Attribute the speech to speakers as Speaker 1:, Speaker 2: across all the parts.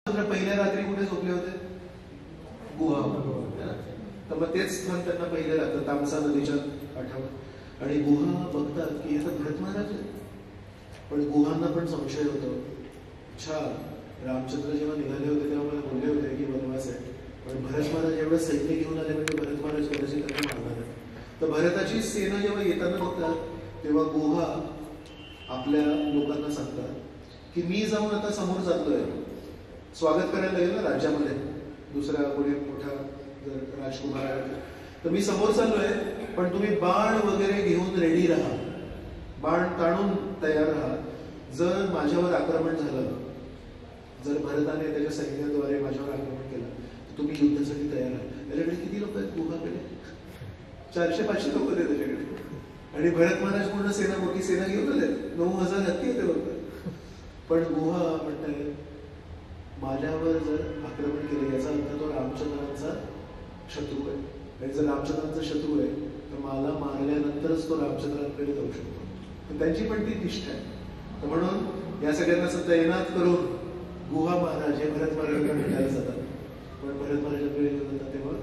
Speaker 1: पहिल्या रात्री कुठे झोपले होते? गुहा. तर मग तेच स्थान त्यांना पहिले लागतं तामसा नदीच्या काठावर. आणि गुहा बघतात की हे तर भरत महाराज आहे. पण गुहांना पण संशय होतो. अच्छा, रामचंद्र जेव्हा निघाले होते तेव्हा मला बोलले होते की वनवास आहे, पण भरत महाराज एवढं सैन्य घेऊन आले म्हणजे भरत महाराज कदाचित त्यांना मारणार आहे. तर भरताची सेना जेव्हा येताना बघतात तेव्हा गुहा आपल्या लोकांना सांगतात की मी जाऊन आता समोर जातोय, स्वागत करायला लागेल ना राज्यामध्ये, दुसऱ्या कोणी मोठा जर राजकुमार आहे तर मी समोर चाललोय, पण तुम्ही बाण वगैरे घेऊन रेडी राहा, बाण ताणून तयार राहा. जर माझ्यावर आक्रमण झालं, जर भरताने त्याच्या सैन्याद्वारे माझ्यावर आक्रमण केलं तर तुम्ही युद्धासाठी तयार राहा. त्याच्याकडे किती लोक आहेत गुहाकडे? 400-500 लोक आहेत त्याच्याकडे. आणि भरत महाराज पूर्ण सेना, मोठी सेना घेऊन आले, 9000 हत्ती होते फक्त. पण गुहा म्हणताय माझ्यावर जर आक्रमण केलं याचा अर्थ तो रामचंद्रांचा शत्रू आहे, आणि जर रामचंद्रांचा शत्रू आहे तर मला मारल्यानंतरच तो रामचंद्रांकडे जाऊ शकतो. तर त्यांची पण ती निष्ठा आहे. तर म्हणून या सगळ्यांना असं तैनात करून गुहा महाराज हे भरत महाराजांना भेटायला जातात. पण भरत महाराजांकडे जातात तेव्हा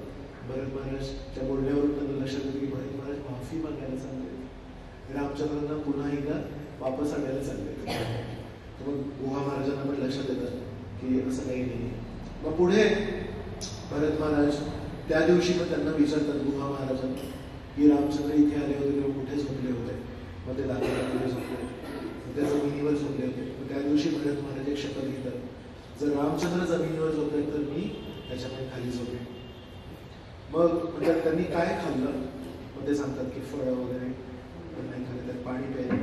Speaker 1: भरत महाराजच्या बोलण्यावरून त्यांना लक्षात येतं की भरत महाराज माफी मागायला चालले, रामचंद्रांना पुन्हा एकदा वापस आणायला चालले. मग गुहा महाराजांना पण लक्षात येतं की असं काही नाही. मग पुढे भरत महाराज त्या दिवशी पण त्यांना विचारतात गुहा महाराजांना की रामचंद्र इथे आले होते तेव्हा कुठे झोपले होते? मग ते दाखवतात कुठे झोपले, त्या जमिनीवर झोपले होते. मग त्या दिवशी भरत महाराज एक शपथ घेतात, जर रामचंद्र जमिनीवर झोपले तर मी त्याच्याकडे खाली झोपेन. मग म्हणजे त्यांनी काय खाल्लं? मग ते सांगतात की फळं वगैरे नाही खाल्ले, तर पाणी प्यायलं,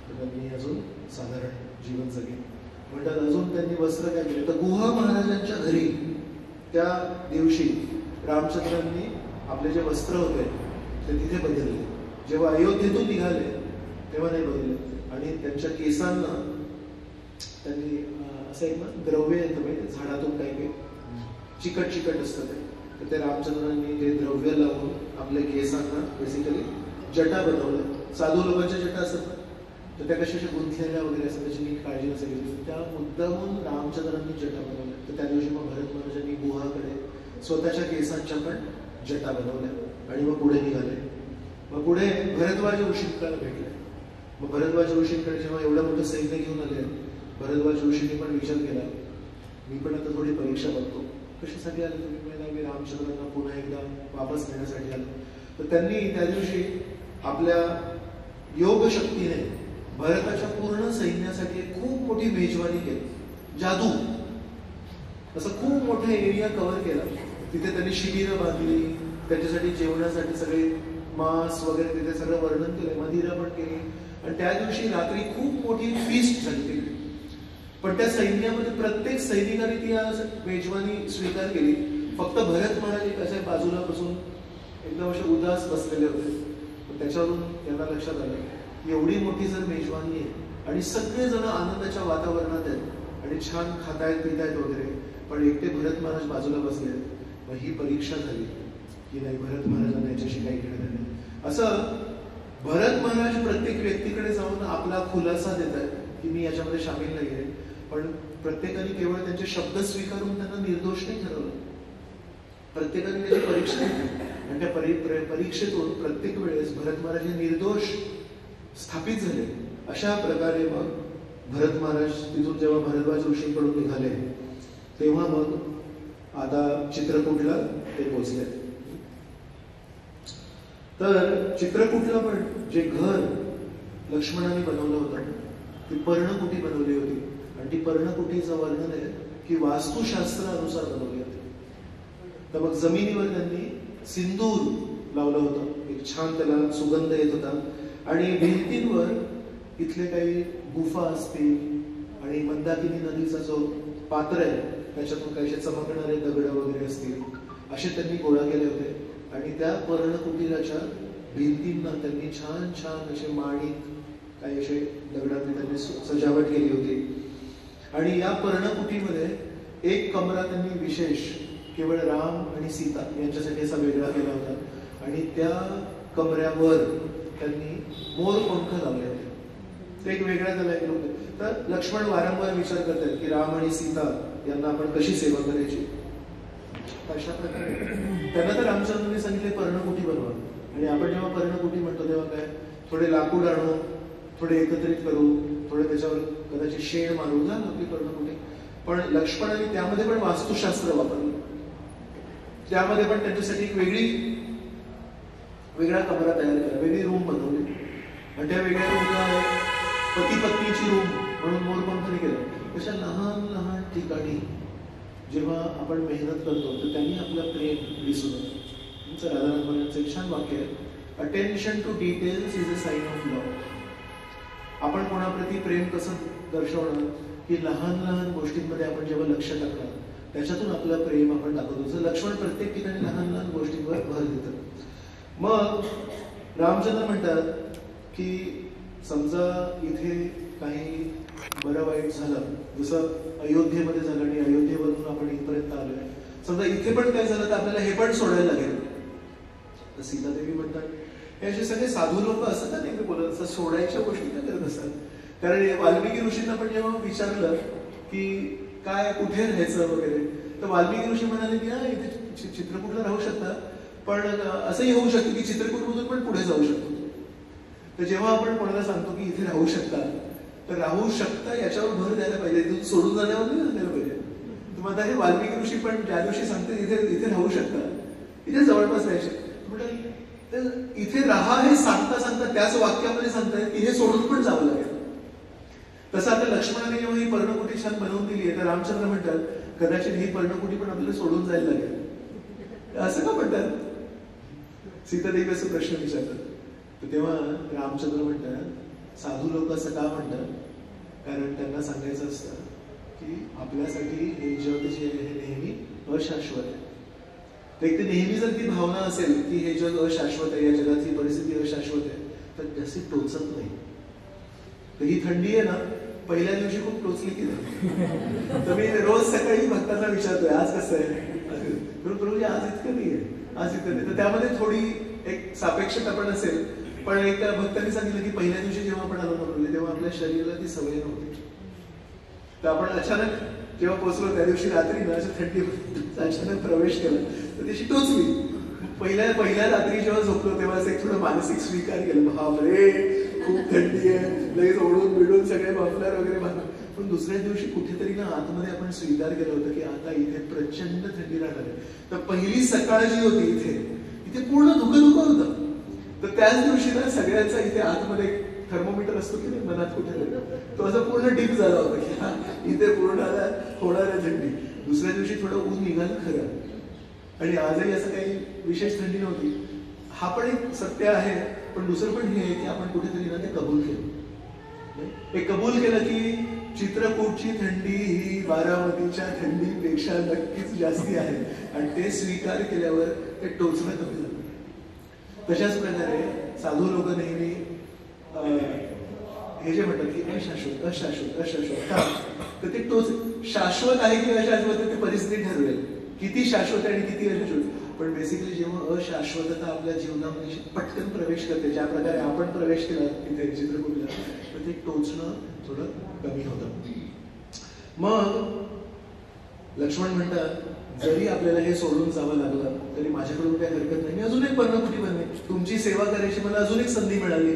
Speaker 1: तर मी अजून साधारण जीवन जगेन म्हणतात. अजून त्यांनी वस्त्र काय केले? तर गुहा महाराजांच्या घरी त्या दिवशी रामचंद्रांनी आपले जे वस्त्र होते ते तिथे बदलले. जेव्हा अयोध्येतून निघाले तेव्हा नाही बदलले. आणि त्यांच्या केसांना त्यांनी असं एक ना द्रव्य येतं माहिती, झाडातून काही काही चिकट चिकट असतं ते, तर ते रामचंद्रांनी ते द्रव्य लावून आपल्या केसांना बेसिकली जटा बनवल्या. साधू लोकांच्या जटा असतात तर त्या कशाच्या गुंतलेल्या वगैरे असतात, त्याची नीट काळजी नसेल, त्या मुद्दामून रामचंद्रांनी जटा बनवल्या. तर त्या दिवशी मग भरत महाराजांनी गुहाकडे स्वतःच्या केसांच्या पण जटा बनवल्या आणि मग पुढे निघाले. मग पुढे भरद्वाज ऋषींकडे भेटले. मग भरद्वाज ऋषींकडे जेव्हा एवढं मोठं सैन्य घेऊन आले, भरद्वाज ऋषींनी पण विचार केला मी पण आता थोडी परीक्षा बघतो, कशासाठी आले तुम्ही? म्हणजे मी रामचंद्रांना पुन्हा एकदा वापस नेण्यासाठी आलो. तर त्यांनी त्या दिवशी आपल्या योग शक्तीने भरताच्या पूर्ण सैन्यासाठी एक खूप मोठी मेजवानी केली, जादू, असं खूप मोठा एरिया कव्हर केला. तिथे त्यांनी शिबिरं बांधली, त्याच्यासाठी जेवणासाठी सगळे मांस वगैरे तिथे सगळं वर्णन केलं, मदिरा पण केली. आणि त्या दिवशी रात्री खूप मोठी फीस्ट झाली तिकडे. पण त्या सैन्यामध्ये प्रत्येक सैनिकाने ती मेजवानी स्वीकार केली. फक्त भरत महाराज एक अशा बाजूला बसून एकदम असे उदास बसलेले होते. त्याच्यावरून त्यांना लक्षात आलं एवढी मोठी जर मेजवानी आहे आणि सगळेजण आनंदाच्या वातावरणात आहेत आणि छान खातायत पितायत वगैरे, पण एकटे भरत महाराज बाजूला बसले. मग ही परीक्षा झाली की नाही, भरत महाराजांना याच्याशी काही घेणं नाही. असं भरत महाराज प्रत्येक व्यक्तीकडे जाऊन आपला खुलासा देत आहेत की मी याच्यामध्ये सामील नाही आहे, पण प्रत्येकाने केवळ त्यांचे शब्द स्वीकारून त्यांना निर्दोष नाही ठरवलं. प्रत्येकाने त्याची परीक्षा घेतली आणि त्या परीक्षेतून प्रत्येक वेळेस भरत महाराज हे निर्दोष स्थापित झाले. अशा प्रकारे मग भरत महाराज तिथून जेव्हा भरद्वाज ऋषींकडून निघाले तेव्हा मग आता चित्रकूटला ते पोहोचले. तर चित्रकूटला पण जे घर लक्ष्मणाने बनवलं होतं ती पर्णकुटी बनवली होती. आणि ती पर्णकुटीचं वर्णन आहे की वास्तुशास्त्रानुसार बनवली होती. तर मग जमिनीवर त्यांनी सिंदूर लावलं होतं, एक छान त्याला सुगंध येत होता. आणि भिंतींवर इथले काही गुफा असतील आणि मंदाकिनी नदीचा जो पात्र आहे त्याच्यातून काही चमकणारे दगड वगैरे असतील असे त्यांनी गोळा केले होते. आणि त्या पर्णकुटीराच्या भिंतींना त्यांनी छान छान असे माणिक काही असे दगडांनी त्यांनी सजावट केली होती. आणि या पर्णकुटीमध्ये एक कमरा त्यांनी विशेष केवळ राम आणि सीता यांच्यासाठी असा वेगळा केला होता. आणि त्या कमऱ्यावर त्यांनी मोरपंख लावले होते, ते एक वेगळ्या त्याला एक लोक. तर लक्ष्मण वारंवार विचार करतात की राम आणि सीता यांना आपण कशी सेवा करायची. अशा प्रकारे त्यांना तर रामचंद्रांनी सांगितले पर्णकुटी बनवा. आणि आपण जेव्हा पर्णकुटी म्हणतो तेव्हा काय, थोडे लाकूड आणू, थोडे एकत्रित करू, थोडे त्याच्यावर कदाचित शेण मारू, झालं आपली पर्णकुटी. पण लक्ष्मणाने त्यामध्ये पण वास्तुशास्त्र वापरलं. त्यामध्ये पण त्यांच्यासाठी एक वेगळा कमरा तयार केला, वेगळी रूम बनवली. आणि त्या वेगळ्या रूमला पती पत्नीची रूम म्हणून मोरपंखनी केलं. तशा लहान लहान ठिकाणी जेव्हा आपण मेहनत करतो तर त्यांनी आपलं प्रेम दिसून येतं. तुमचं राधानाथांचं एक छान वाक्य आहे, attention to details is a sign of love. आपण कोणाप्रती प्रेम कसं दर्शवणार की लहान लहान गोष्टींमध्ये आपण जेव्हा लक्ष टाकणार त्याच्यातून आपलं प्रेम आपण दाखवतो. जर लक्ष्मण प्रत्येक ठिकाणी लहान लहान गोष्टींवर भर देतात. मग रामचंद्र म्हणतात की समजा इथे काही बरं वाईट झालं, जसं अयोध्येमध्ये झालं आणि अयोध्येवरून आपण इथपर्यंत आलोय, समजा इथे पण काय झालं तर आपल्याला हे पण सोडायला लागेल. तर सीतादेवी म्हणतात हे असे सगळे साधू लोक असं का नेहमी बोलत असतात, सोडायच्या गोष्टी का करत असतात. कारण वाल्मिकी ऋषींना पण जेव्हा विचारलं की काय कुठे राहायचं वगैरे, तर वाल्मिकी ऋषी म्हणाले की हा इथे चित्रकूटला राहू शकता, पण असंही होऊ शकतं की चित्रकूटमधून पण पुढे जाऊ शकतो. तर जेव्हा आपण कोणाला सांगतो की इथे राहू शकता, तर राहू शकता याच्यावर भर द्यायला पाहिजे, इथून सोडून जाण्यावर नाही द्यायला पाहिजे. तुम्हाला हे वाल्मिकी ऋषी पण ज्या दिवशी सांगते इथे राहू शकता, इथे जवळपास राहायचे म्हटलं, तर इथे राहा हे सांगता सांगता त्याच वाक्यामध्ये सांगतायत की हे सोडून पण जावं लागेल. तसं आता लक्ष्मणाने जेव्हा ही पर्णकुटी छान बनवून दिली आहे, तर रामचंद्र म्हणतात कदाचित ही पर्णकुटी पण आपल्याला सोडून जायला लागेल. असं का म्हणतात? सीतादेवी असं प्रश्न विचारतात. तर तेव्हा रामचंद्र म्हणतात साधू लोक असं का म्हणतात, कारण त्यांना सांगायचं असतं की आपल्यासाठी हे जग जे आहे हे नेहमी अशाश्वत आहे. तर एक ते नेहमी जर ती भावना असेल की हे जग अशाश्वत आहे, या जगातली परिस्थिती अशाश्वत आहे, तर जास्ती टोचत नाही. तर ही थंडी आहे ना, पहिल्या दिवशी खूप टोचली की नाही. तर मी रोज सकाळी भक्तांना विचारतोय आज कसं आहे, प्रभूजी आज इतकं नाही आहे, आज इतकं नाही. तर त्यामध्ये थोडी एक सापेक्षता पण असेल. पण एक भक्तांनी सांगितलं की पहिल्या दिवशी जेव्हा आपण आलो नव्हतो तेव्हा आपल्या शरीराला ती सवय नव्हती. तर आपण अचानक जेव्हा पोहोचलो त्या दिवशी रात्री ना अशा थंडी अचानक प्रवेश केला तर त्याची टोचली. पहिल्या रात्री जेव्हा झोपलो तेव्हा असं एक थोडं मानसिक स्वीकार केला, बापरे खूप थंडी आहे, लगेच ओढून बिडून सगळे मफलर वगैरे बांधून. पण दुसऱ्या दिवशी कुठेतरी ना आतमध्ये आपण स्वीकार केलं होतं की आता इथे प्रचंड थंडी राहणार आहे. तर पहिली सकाळ जी होती इथे पूर्ण धुकं होतं. तर त्याच दिवशी ना सगळ्यांचा इथे आतमध्ये थर्मोमीटर असतो की नाही मनात कुठे, तो असं पूर्ण डीप झाला होता की हा इथे पूर्ण होणार आहे थंडी. दुसऱ्या दिवशी थोडं ऊन निघालं खरं, आणि आजही असं काही विशेष थंडी नव्हती. हा पण एक सत्य आहे. पण दुसरं पण हे आहे की आपण कुठेतरी ना ते कबूल केलं. हे कबूल केलं की चित्रकूटची थंडी ही बारामतीच्या थंडीपेक्षा नक्कीच जास्ती आहे, आणि ते स्वीकार केल्यावर ते टोचणं कमी झालं. तशाच प्रकारे साधू लोक नेहमी हे जे म्हणतात की अशाश्वत अशाश्वत अशाश्वत का, तर ते तोच शाश्वत आहे की अशाश्वत ते परिस्थिती ठरवेल किती शाश्वत आहे आणि किती अशाश्वत. पण बेसिकली जेव्हा अशाश्वतता आपल्या जीवनामध्ये पटकन प्रवेश करते, ज्या प्रकारे आपण प्रवेश केला तिथे चित्रकूटला, तर ते टोचणं थोडं कमी होतं. मग लक्ष्मण म्हणतात जरी आपल्याला हे सोडून जावं लागलं तरी माझ्याकडून काही हरकत नाही, मी अजून एक पर्णकुटी बनवे, तुमची सेवा करायची मला अजून एक संधी मिळाली.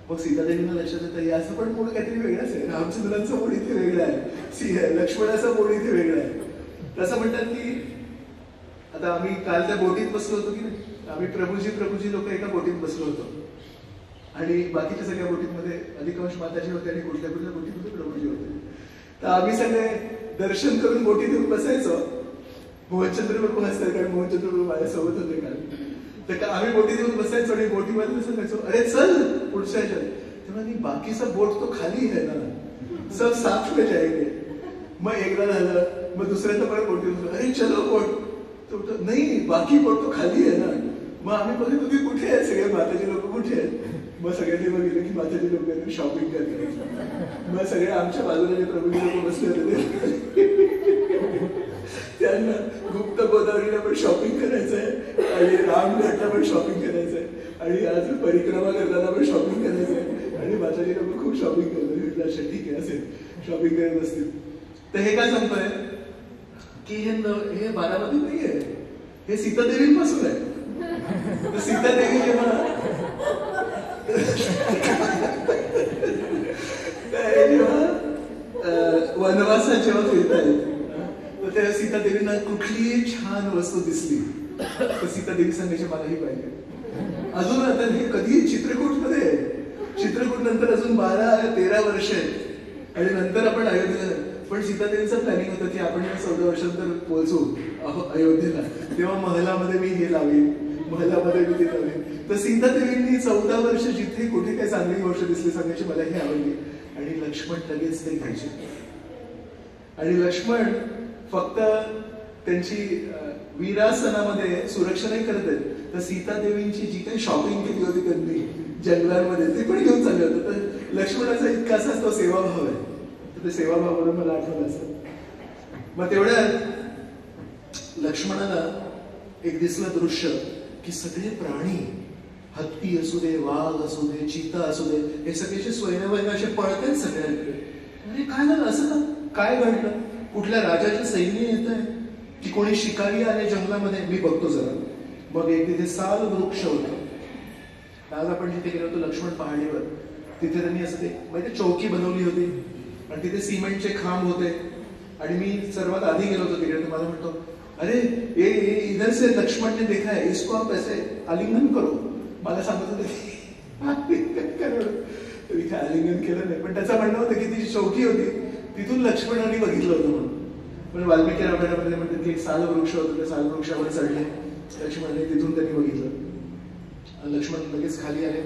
Speaker 1: मग सीतादेवींना लक्षात येतं याचं पण मूळ काहीतरी वेगळंच आहे, रामचंद्रांचं मूळ इथे वेगळं आहे, लक्ष्मणाचं मूळ इथे वेगळं आहे. तसं म्हणतात की आता आम्ही काल त्या बोटीत बसलो होतो की नाही, आम्ही प्रभूजी लोक एका बोटीत बसलो होतो, आणि बाकीच्या सगळ्या बोटीमध्ये अधिकांश माताजी होते आणि कुठल्या बोटीमध्ये प्रभूजी होते. तर आम्ही सगळे दर्शन करून बोटीत येऊन बसायचो. मोहनचंद्र प्रभू असतात, कारण मोहनचंद्र प्रभू माझ्यासोबत होते काल. तर आम्ही बोटीत येऊन बसायचो आणि बोटीमध्ये सांगायचो अरे चल पुढच्या ह्याच्यात. तेव्हा बाकी सब बोट तो खाली आहे ना, सब साथ में जाएंगे. मग एकदा झालं, मग दुसऱ्यांदा परत बोटीत अरे चलो बोट, तो नाही बाकी बोट तो खाली आहे ना. मग आम्ही बघितलं तुम्ही कुठे आहेत, सगळे माताजी लोक कुठे आहेत. मग सगळ्यांनी बघितलं की माताजी लोक शॉपिंग करतात. मग सगळे आमच्या बाजूला जे प्रभूजी लोक बसले होते त्यांना गुप्त गोदावरीला पण शॉपिंग करायचं आहे, आणि रामघाटला पण शॉपिंग करायचं आहे, आणि आज परिक्रमा करताना पण शॉपिंग करायचं आहे, आणि माताजी लोक खूप शॉपिंग करतात. अच्छा ठीक आहे असेल शॉपिंग करत असतील. तर हे काय सांगतोय की हे बारामती नाहीये, हे सीतादेवींपासून आहे. तर सीतादेवी जेव्हा वनवासात जेव्हा फिरतायत तर त्या सीतादेवींना कुठलीही छान वस्तू दिसली तर सीतादेवी सांगायची मलाही पाहिजे. अजून आता हे कधी चित्रकूटमध्ये, चित्रकूट नंतर अजून 12-13 वर्ष आहेत आणि नंतर आपण अयोध्येला. पण सीतादेवीचं प्लॅनिंग होतं की आपण 14 वर्षानंतर पोहोचू अयोध्येला, तेव्हा महलामध्ये मी हे लावेन, महलामध्ये मी ते लावेन. तर सीतादेवींनी 14 वर्ष जिथे कुठे काही चांगली गोष्ट दिसली सांगायची मला ही आवडली. आणि लक्ष्मण लगेच ते घ्यायचे. आणि लक्ष्मण फक्त त्यांची वीरासनामध्ये सुरक्षा नाही करत आहेत, तर सीतादेवींची जी काही शॉपिंग केली होती त्यांनी जंगलांमध्ये ते पण घेऊन चालले होते. तर लक्ष्मणाचा इतका असा तो सेवाभाव आहे. तर ते सेवाभावावरून मला आठवलं असं. मग तेवढ्यात लक्ष्मणाला एक दिसलं दृश्य की सगळे प्राणी, हत्ती असू दे, वाघ असू दे, चिता असू दे, हे सगळेचे स्वयंवय असे पळतात सगळ्यांकडे. अरे काय झालं, असं का, काय घडलं, कुठल्या राजाचे सैन्य येत आहे की कोणी शिकारी आले जंगलामध्ये, मी बघतो जरा. मग एक तिथे साल वृक्ष होतं. आज आपण जिथे गेलो होतो लक्ष्मण पहाडीवर, तिथे त्यांनी असं ते म्हणजे चौकी बनवली होती आणि तिथे सिमेंटचे खांब होते. आणि मी सर्वात आधी गेलो होतो तिकडे. तर मला म्हणतो, अरे ये इधर से लक्ष्मण ने देखा है, इसको आप ऐसे आलिंगन करो. मला सांगत होते इथे आलिंगन केलं नाही, पण त्याचं म्हणणं होतं की ती चौकी होती तिथून लक्ष्मणाने बघितलं होतं म्हणून. पण वाल्मिकी रामायणामध्ये म्हणतात की एक साल वृक्ष होतं, त्या साल वृक्षावर चढले लक्ष्मणाने, तिथून त्यांनी बघितलं. लक्ष्मण लगेच खाली आले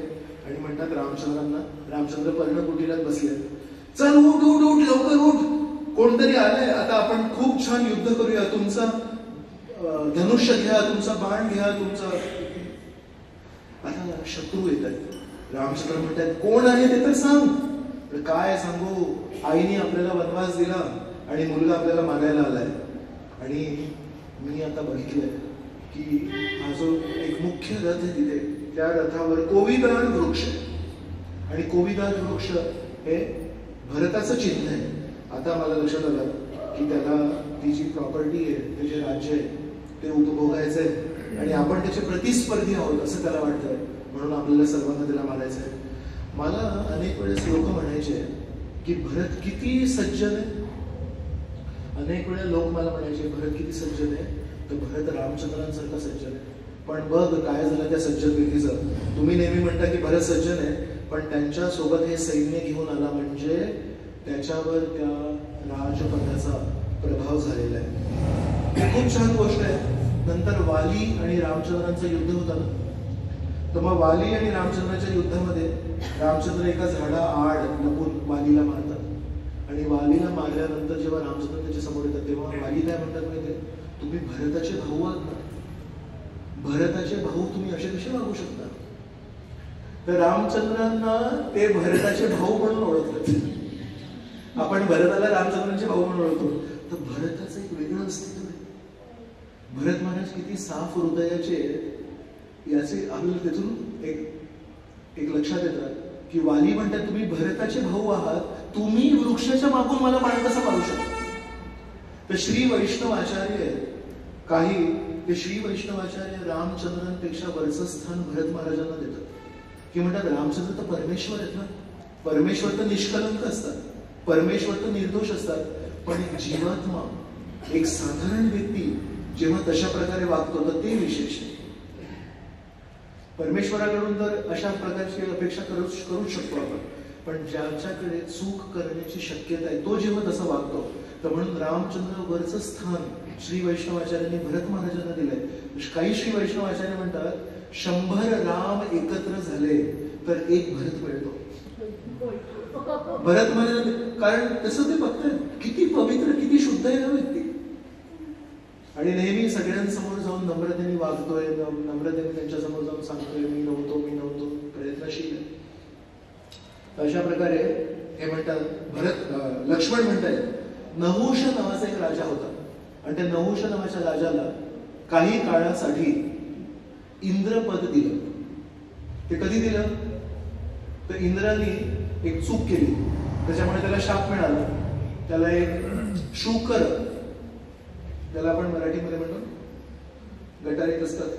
Speaker 1: आणि म्हणतात रामचंद्रांना, रामचंद्र पर्णकुटीलात बसले, चल उठ उठ उठ, लवकर उठ, कोणतरी आलंय, आता आपण खूप छान युद्ध करूया, तुमचा धनुष्य घ्या, तुमचा बाण घ्या, तुमचा. आता शत्रू येत आहेत. रामचंद्र म्हणतात, कोण आहे ते तर सांग. काय सांगू, आईने आपल्याला वनवास दिला आणि मुलगा आपल्याला मारायला आलाय. आणि मी आता बघितलंय की हा जो एक मुख्य रथ आहे तिथे, त्या रथावर कोविदार वृक्ष आहे. आणि कोविदार वृक्ष हे भरताचं चिन्ह आहे. आता मला लक्षात आलं की त्याला ती जी प्रॉपर्टी आहे, ते जे राज्य आहे ते उपभोगायचंय आणि आपण त्याचे प्रतिस्पर्धी आहोत असं त्याला वाटतंय, म्हणून आपल्याला सर्वांना त्याला मारायचं आहे. मला अनेक वेळेस लोक म्हणायचे की भरत किती सज्जन आहे. अनेक वेळा लोक मला म्हणायचे भरत किती सज्जन आहे, तर भरत रामचंद्रांसारखा सज्जन आहे. पण बघ काय झालं त्या सज्जन व्यक्तीचं. तुम्ही नेहमी म्हणता की भरत सज्जन आहे, पण त्यांच्या सोबत हे सैन्य घेऊन आला म्हणजे त्याच्यावर त्या राजपदाचा प्रभाव झालेला आहे. खूप छान गोष्ट आहे. नंतर वाली आणि रामचंद्रांचं युद्ध होतं ना, तर मग वाली आणि रामचंद्राच्या युद्धामध्ये रामचंद्र एका झाडा आड लपून वालीला मारतात. आणि वालीला मारल्यानंतर जेव्हा रामचंद्र त्याच्या समोर येतात तेव्हा वाली काय म्हणतात माहिती, तुम्ही भरताचे भाऊ आहात ना, भरताचे भाऊ तुम्ही असे कसे वागू शकता. तर रामचंद्रांना ते भरताचे भाऊ म्हणून ओळखतात. आपण भरताला रामचंद्रांचे भाऊ म्हणून ओळखतो, तर भरताचं एक वेगळं अस्तित्व आहे. भरत महाराज किती साफ हृदयाचे याचे आपल्याला तिथून एक लक्षात येतात की वाली म्हणतात तुम्ही भरताचे भाऊ आहात, तुम्ही वृक्षाच्या मागून मला बाण कसा मारू शकता. तर श्री वैष्णव आचार्य काही, ते श्री वैष्णव आचार्य रामचंद्रांपेक्षा वरचं स्थान भरत महाराजांना देतात. की म्हणतात रामचंद्र तर परमेश्वर आहेत ना, परमेश्वर तर निष्कलंक असतात, परमेश्वर तर निर्दोष असतात, पण एक जीवात्मा, एक साधारण व्यक्ती जेव्हा तशा प्रकारे वागतो तर ते विशेष आहे. परमेश्वराकडून तर अशा प्रकारची अपेक्षा करूच शकतो आपण, पण ज्याच्याकडे चूक करण्याची शक्यता आहे तो जेव्हा तसा वागतो, तर म्हणून रामचंद्र वरचं स्थान श्री वैष्णवाचार्यांनी भरत महाराजांना दिलंय. काही श्री वैष्णवाचार्य म्हणतात 100 राम एकत्र झाले तर एक भरत मिळतो. भरत महाराज, कारण तसं ते बघतात किती पवित्र, किती शुद्ध आहे ना व्यक्ती. आणि नेहमी सगळ्यांसमोर जाऊन नम्रतेने वागतोय, नम्रतेने त्यांच्या समोर जाऊन सांगतोय मी नव्हतो, प्रयत्नशील आहे. अशा प्रकारे हे म्हणतात, लक्ष्मण म्हणतायत नहुष नावाचा एक राजा होता आणि त्या नहुष नावाच्या राजाला काही काळासाठी इंद्रपद दिलं. ते कधी दिलं, तर इंद्राने एक चूक केली, त्याच्यामुळे त्याला शाप मिळाला. त्याला एक शूकर ज्याला आपण मराठीमध्ये म्हणतो गटारीत असतात,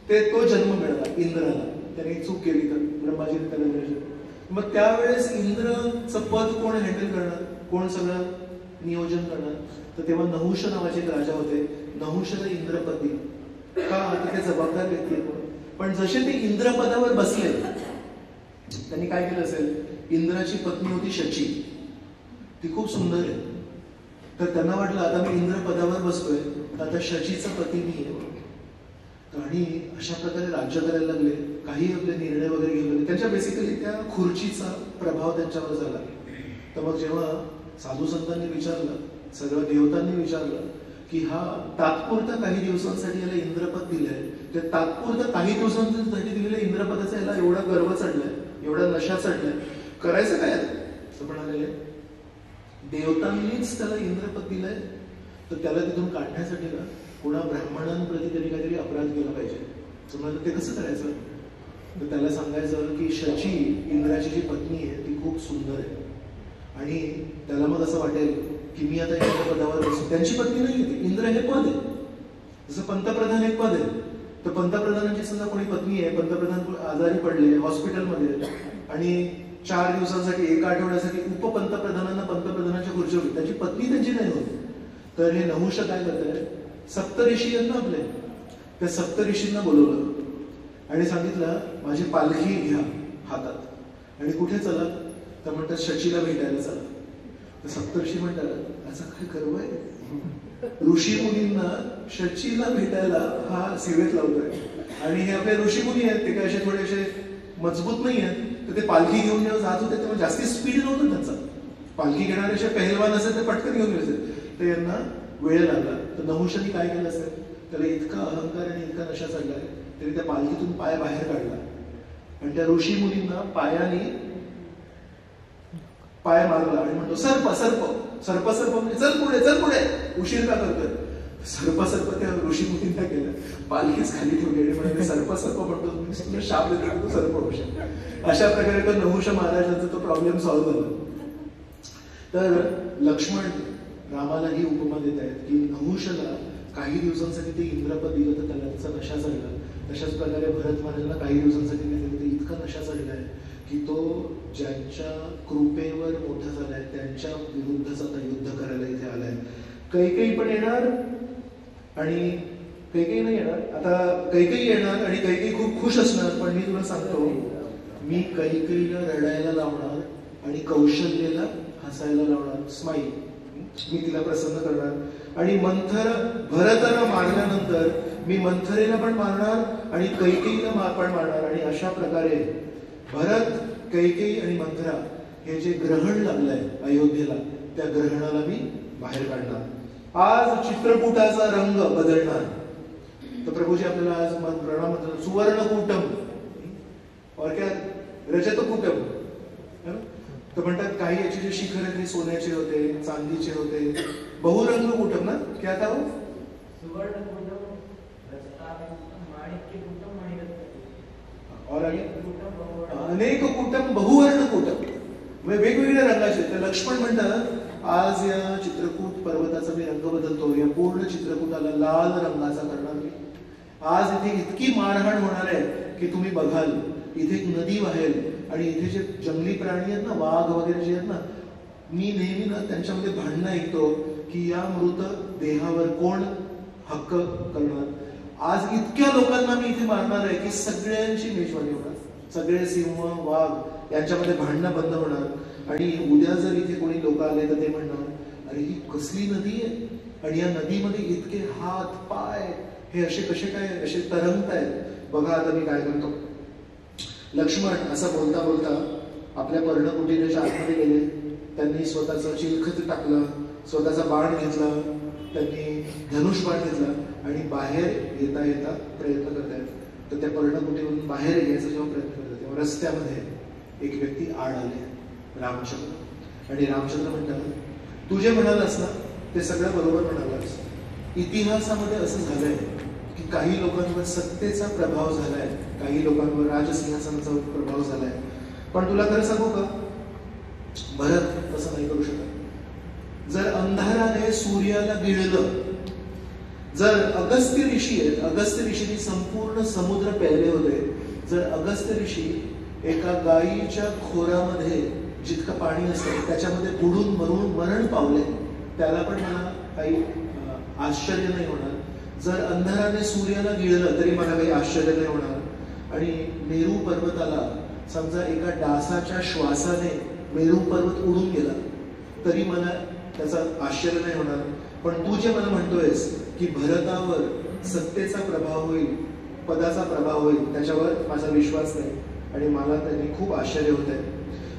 Speaker 1: तो जन्म मिळाला इंद्राला. त्याने चूक केली तर ब्रह्माजीने त्याला निर्णय. मग त्यावेळेस इंद्रचं पद कोण हँडल करणार, कोण सगळं नियोजन करणार? तर तेव्हा नहुष नावाचे एक राजा होते. नहुषला इंद्रपद दिलं का, ते जबाबदार व्यक्ती आहे. पण जसे ते इंद्रपदावर बसले, त्यांनी काय केलं असेल, इंद्राची पत्नी होती शची, ती खूप सुंदर आहे. तर त्यांना वाटलं आता मी इंद्रपदावर बसतोय, तर आता शचीचा पती मी आहे. आणि अशा प्रकारे राज्य करायला लागले. काही आपले निर्णय वगैरे घेतले. त्यांच्या बेसिकली त्या खुर्चीचा प्रभाव त्यांच्यावर झाला. तर मग जेव्हा साधू संतांनी विचारलं, सगळ्या देवतांनी विचारलं की हा तात्पुरता काही दिवसांसाठी याला इंद्रपद दिलंय, त्या तात्पुरता काही दिवसांसाठी दिलेल्या इंद्रपदाचा याला एवढा गर्व चढलाय, एवढा नशा चढलाय, करायचं काय असं म्हणाले. देवतांनीच त्याला इंद्रपद दिलंय, तर त्याला तिथून काढण्यासाठी ना कोणा ब्राह्मणांप्रती तरी काहीतरी अपराध केला पाहिजे. तुम्हाला ते कसं करायचं, तर त्याला सांगायचं की शची इंद्राची जी पत्नी आहे ती खूप सुंदर आहे, आणि त्याला मग असं वाटेल की मी आता इंद्र पदावर बसू. त्यांची पत्नी नाही आहे, इंद्र हे पद आहे. जसं पंतप्रधान एक पद आहे, तर पंतप्रधानांची सुद्धा कोणी पत्नी आहे, पंतप्रधान आजारी पडले हॉस्पिटलमध्ये, आणि 4 दिवसांसाठी 1 आठवड्यासाठी उपपंतप्रधानांना पंतप्रधानाच्या खुर्चीवर, त्याची पत्नी त्यांची नाही होती. तर हे नहुष काय करताय, सप्तऋषी आहेत ना आपले, त्या सप्तऋषींना बोलवलं आणि सांगितलं माझी पालखी घ्या हातात आणि कुठे चला, तर म्हणतात शचीला भेटायला चला. तर सप्तऋषी म्हणतात असं काय गर्व आहे, ऋषी मुनींना शचीला भेटायला हा सेवेत लावतोय. आणि हे आपले ऋषी मुनी आहेत, ते काय असे थोडेसे मजबूत नाही आहेत, तर ते पालखी घेऊन जेव्हा जात होते तेव्हा जास्ती स्पीड नव्हतं त्यांचा. पालखी घेणारे पहलवान असेल तर पटकन घेऊन गेले, तर यांना वेळ लागला. तर नहुषाने काय केलं असेल, त्याला इतका अहंकार आणि इतका नशा चढलाय, तरी त्या पालखीतून पाय बाहेर काढला आणि त्या ऋषी मुनींना पायाने पाय मारला आणि म्हणतो सर्प सर्प सर्प सर्प, म्हणजे चल पुढे चल पुढे, उशीर का करतोय. सर्प सर्प त्या ऋषी मुनींना केलं, पालखीच खाली ठेवली आणि म्हणजे सर्प सर्प म्हणतो, शाप देतो तो सर्प होऊ. अशा प्रकारे तो नहुष महाराजांचा तो प्रॉब्लेम सॉल्व्ह झाला. तर लक्ष्मण रामाला ही उपमा देत आहेत की नहुषला काही दिवसांसाठी ते इंद्रपद दिलं तर त्याला त्याचा नशा चढला. तशाच प्रकारे भरत महाराजांना काही दिवसांसाठी दिलं तर इतका नशा चढलाय की तो ज्यांच्या कृपेवर मोठा झालाय त्यांच्या विरुद्धच आता युद्ध करायला इथे आलाय. कैकेयी पण येणार आणि कैकेयी नाही येणार, आता कैकेयी येणार आणि कैकेयी खूप खुश असणार. पण मी तुला सांगतो, मी कैकेयीला रडायला लावणार आणि कौशल्यला हसायला लावणार, स्माईल. मी तिला प्रसन्न करणार आणि भरताला मारल्यानंतर मी मंथरेला पण मारणार आणि कैकेयीला पण मारणार. आणि अशा प्रकारे भरत, कैकेयी आणि मंथरा हे जे ग्रहण लागलंय अयोध्येला, त्या ग्रहणाला मी बाहेर काढणार. आज चित्रकूटाचा रंग बदलणार. तर प्रभूजी आपल्याला आज प्रणाम म्हणतात, सुवर्णकूटम और क्या रजतकूटम. तर म्हणतात काही याचे जे शिखर आहेत ते सोन्याचे होते, चांदीचे होते. बहुरंग कुटुंब ना, क्या था वो? और अनेक कुटुंब, बहुवर्ण कुटुंब, वेगवेगळ्या रंगाचे. तर लक्ष्मण म्हणतात आज या चित्रकूट पर्वताचा मी रंग बदलतो, या पूर्ण चित्रकूटाला लाल रंगाचा करणार मी. आज इथे इतकी मारहाण होणार आहे की तुम्ही बघाल, इथे एक नदी वाहेल आणि इथे जे जंगली प्राणी आहेत ना, वाघ वगैरे जे आहेत ना, मी नेहमी ना त्यांच्यामध्ये भांडणं ऐकतो की या मृत देहावर कोण हक्क करणार. आज इतक्या लोकांना मी इथे मारणार आहे की सगळ्यांची मेजवानी होणार. सगळे सिंह वाघ यांच्यामध्ये भांडणं बंद होणार. आणि उद्या जर इथे कोणी लोक आले तर ते म्हणणार अरे ही कसली नदी आहे, आणि या नदीमध्ये इतके हात पाय हे असे कसे काय असे तरंगत आहेत, बघा आता मी काय करतो. लक्ष्मण असं बोलता बोलता आपल्या पर्णकुटीच्या आतमध्ये गेले. त्यांनी स्वतःचं चिलखत टाकलं, स्वतःचा बाण घेतला, त्यांनी धनुष बाण घेतला आणि बाहेर येता येता प्रयत्न करतायत. तर त्या पर्णकुटीवरून बाहेर यायचा जेव्हा प्रयत्न करतात तेव्हा रस्त्यामध्ये एक व्यक्ती आड आले, रामचंद्र. आणि रामचंद्र म्हणतात तू जे म्हणालास ना ते सगळं बरोबर म्हणालास. इतिहासामध्ये असं झालंय की काही लोकांवर सत्तेचा प्रभाव झालाय, काही लोकांवर राजसिंहासनाचा प्रभाव झालाय. पण तुला खरं सांगू का, भरत तसं नाही करू शकत. जर अंधाराने सूर्याला गिळलं जर अगस्त्य ऋषी आहेत, अगस्त्य ऋषींनी संपूर्ण समुद्र प्यायले होते. जर अगस्त्य ऋषी एका गायीच्या खोरामध्ये जितकं पाणी असतं त्याच्यामध्ये बुडून मरण पावले, त्याला पण मला काही आश्चर्य नाही होणार. जर अंधाराने सूर्याला गिळलं तरी मला काही आश्चर्य नाही होणार. आणि मेरू पर्वताला समजा एका डासाच्या श्वासाने मेरू पर्वत उडून गेला तरी मला त्याचं आश्चर्य नाही होणार. पण तू जे मला म्हणतोयस की भरतावर सत्तेचा प्रभाव होईल, पदाचा प्रभाव होईल, त्याच्यावर माझा विश्वास नाही आणि मला त्यांनी खूप आश्चर्य होत आहे.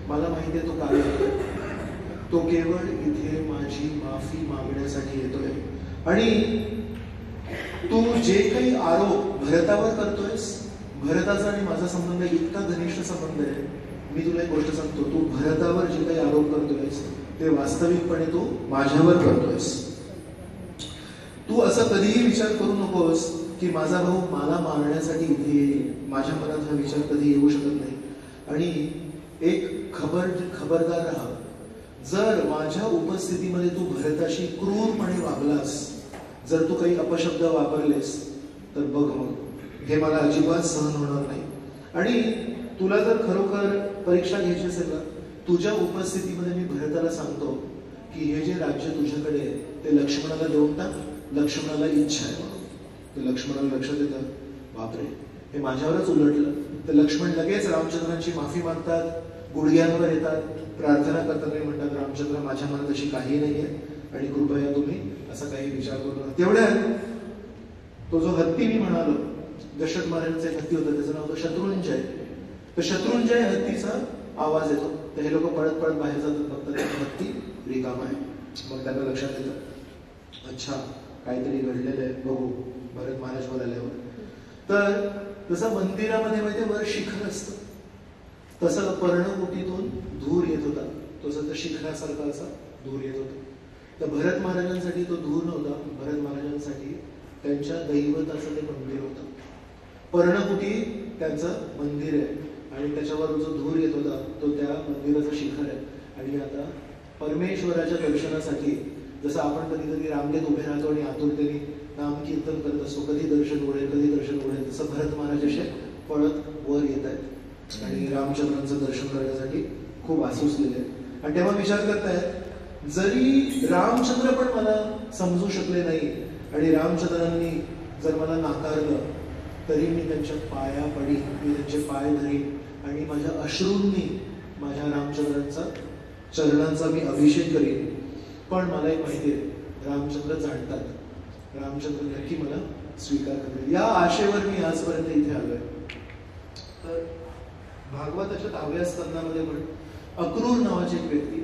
Speaker 1: मला माहिती आहे तो काय येतोय. तो केवळ इथे माझी माफी मागण्यासाठी येतोय. आणि तू जे काही आरोप भरतावर करतोयस, भरताचा आणि माझा संबंध इतका घनिष्ठ संबंध आहे. मी तुला एक गोष्ट सांगतो, तू भरतावर जे काही आरोप करतोयस ते वास्तविकपणे तू माझ्यावर करतोयस. तू असं कधीही विचार करू नकोस की माझा भाऊ मला मारण्यासाठी इथे येईल. माझ्या मनात हा विचार कधी येऊ शकत नाही. आणि एक खबरदार राहा, जर माझ्या उपस्थितीमध्ये तू भरताशी क्रूरपणे वागलास, जर तू काही अपशब्द वापरलेस तर बघ मग हे मला अजिबात सहन होणार नाही. आणि तुला जर खरोखर परीक्षा घ्यायची असेल ना, तुझ्या उपस्थितीमध्ये मी भरताला सांगतो की हे जे राज्य तुझ्याकडे आहे ते लक्ष्मणाला देऊन टाक. लक्ष्मणाला इच्छा आहे म्हणून ते लक्ष्मणाला लक्षात येतं, बापरे हे माझ्यावरच उलटलं. तर लक्ष्मण लगेच रामचंद्रांची माफी मागतात, गुडघ्यांवर येतात, प्रार्थना करतात आणि म्हणतात रामचंद्र माझ्या मनात अशी काही नाहीये आणि कृपया तुम्ही असा काही विचार करू नका. तेवढ्यात तो जो हत्ती मी म्हणालो, दशरथ महाराजांचा एक हत्ती होता, त्याचं नाव होतं शत्रुंजय. तर शत्रुंजय हत्तीचा आवाज येतो. तर हे लोक पळत पळत बाहेर जातात, बघतात हत्ती रिकामा आहे. मग त्यांना लक्षात येतं अच्छा काहीतरी घडलेलं आहे, बघू भरत महाराज वर आल्यावर. तर जसं मंदिरामध्ये माहिती वर शिखर असतं, तसं पर्णकुटीतून धूर येत होता. तसं तर शिखरासारखा असा धूर येत होता. तर भरत महाराजांसाठी तो धूर नव्हता, भरत महाराजांसाठी त्यांच्या दैवताचं ते मंदिर होतं. पर्णकुटी त्यांचं मंदिर आहे आणि त्याच्यावर जो धूर येत होता तो त्या मंदिराचं शिखर आहे. आणि आता परमेश्वराच्या दर्शनासाठी जसं आपण कधी कधी रांगेत उभे राहतो आणि आतुरतेने नाम कीर्तन करत असतो, कधी दर्शन उडेल कधी दर्शन उडेल, तसं भरत महाराज असे पळत वर येत आहेत आणि रामचंद्रांचं दर्शन करण्यासाठी खूप आसुसलेले आहेत. आणि तेव्हा विचार करतायत जरी रामचंद्र पण मला समजू शकले नाही आणि रामचंद्रांनी जर मला नाकारलं तरी मी त्यांच्या पाया पडी, मी त्यांचे पाय धरीन आणि माझ्या अश्रूंनी माझ्या रामचंद्रांचा चरणांचा मी अभिषेक करीन. पण मला एक माहिती आहे, रामचंद्र जाणतात, रामचंद्र नक्की मला स्वीकार करतील. या आशेवर मी आजपर्यंत इथे आलोय. तर भागवताच्या 10व्या स्कंदामध्ये पण अक्रूर नावाची एक व्यक्ती,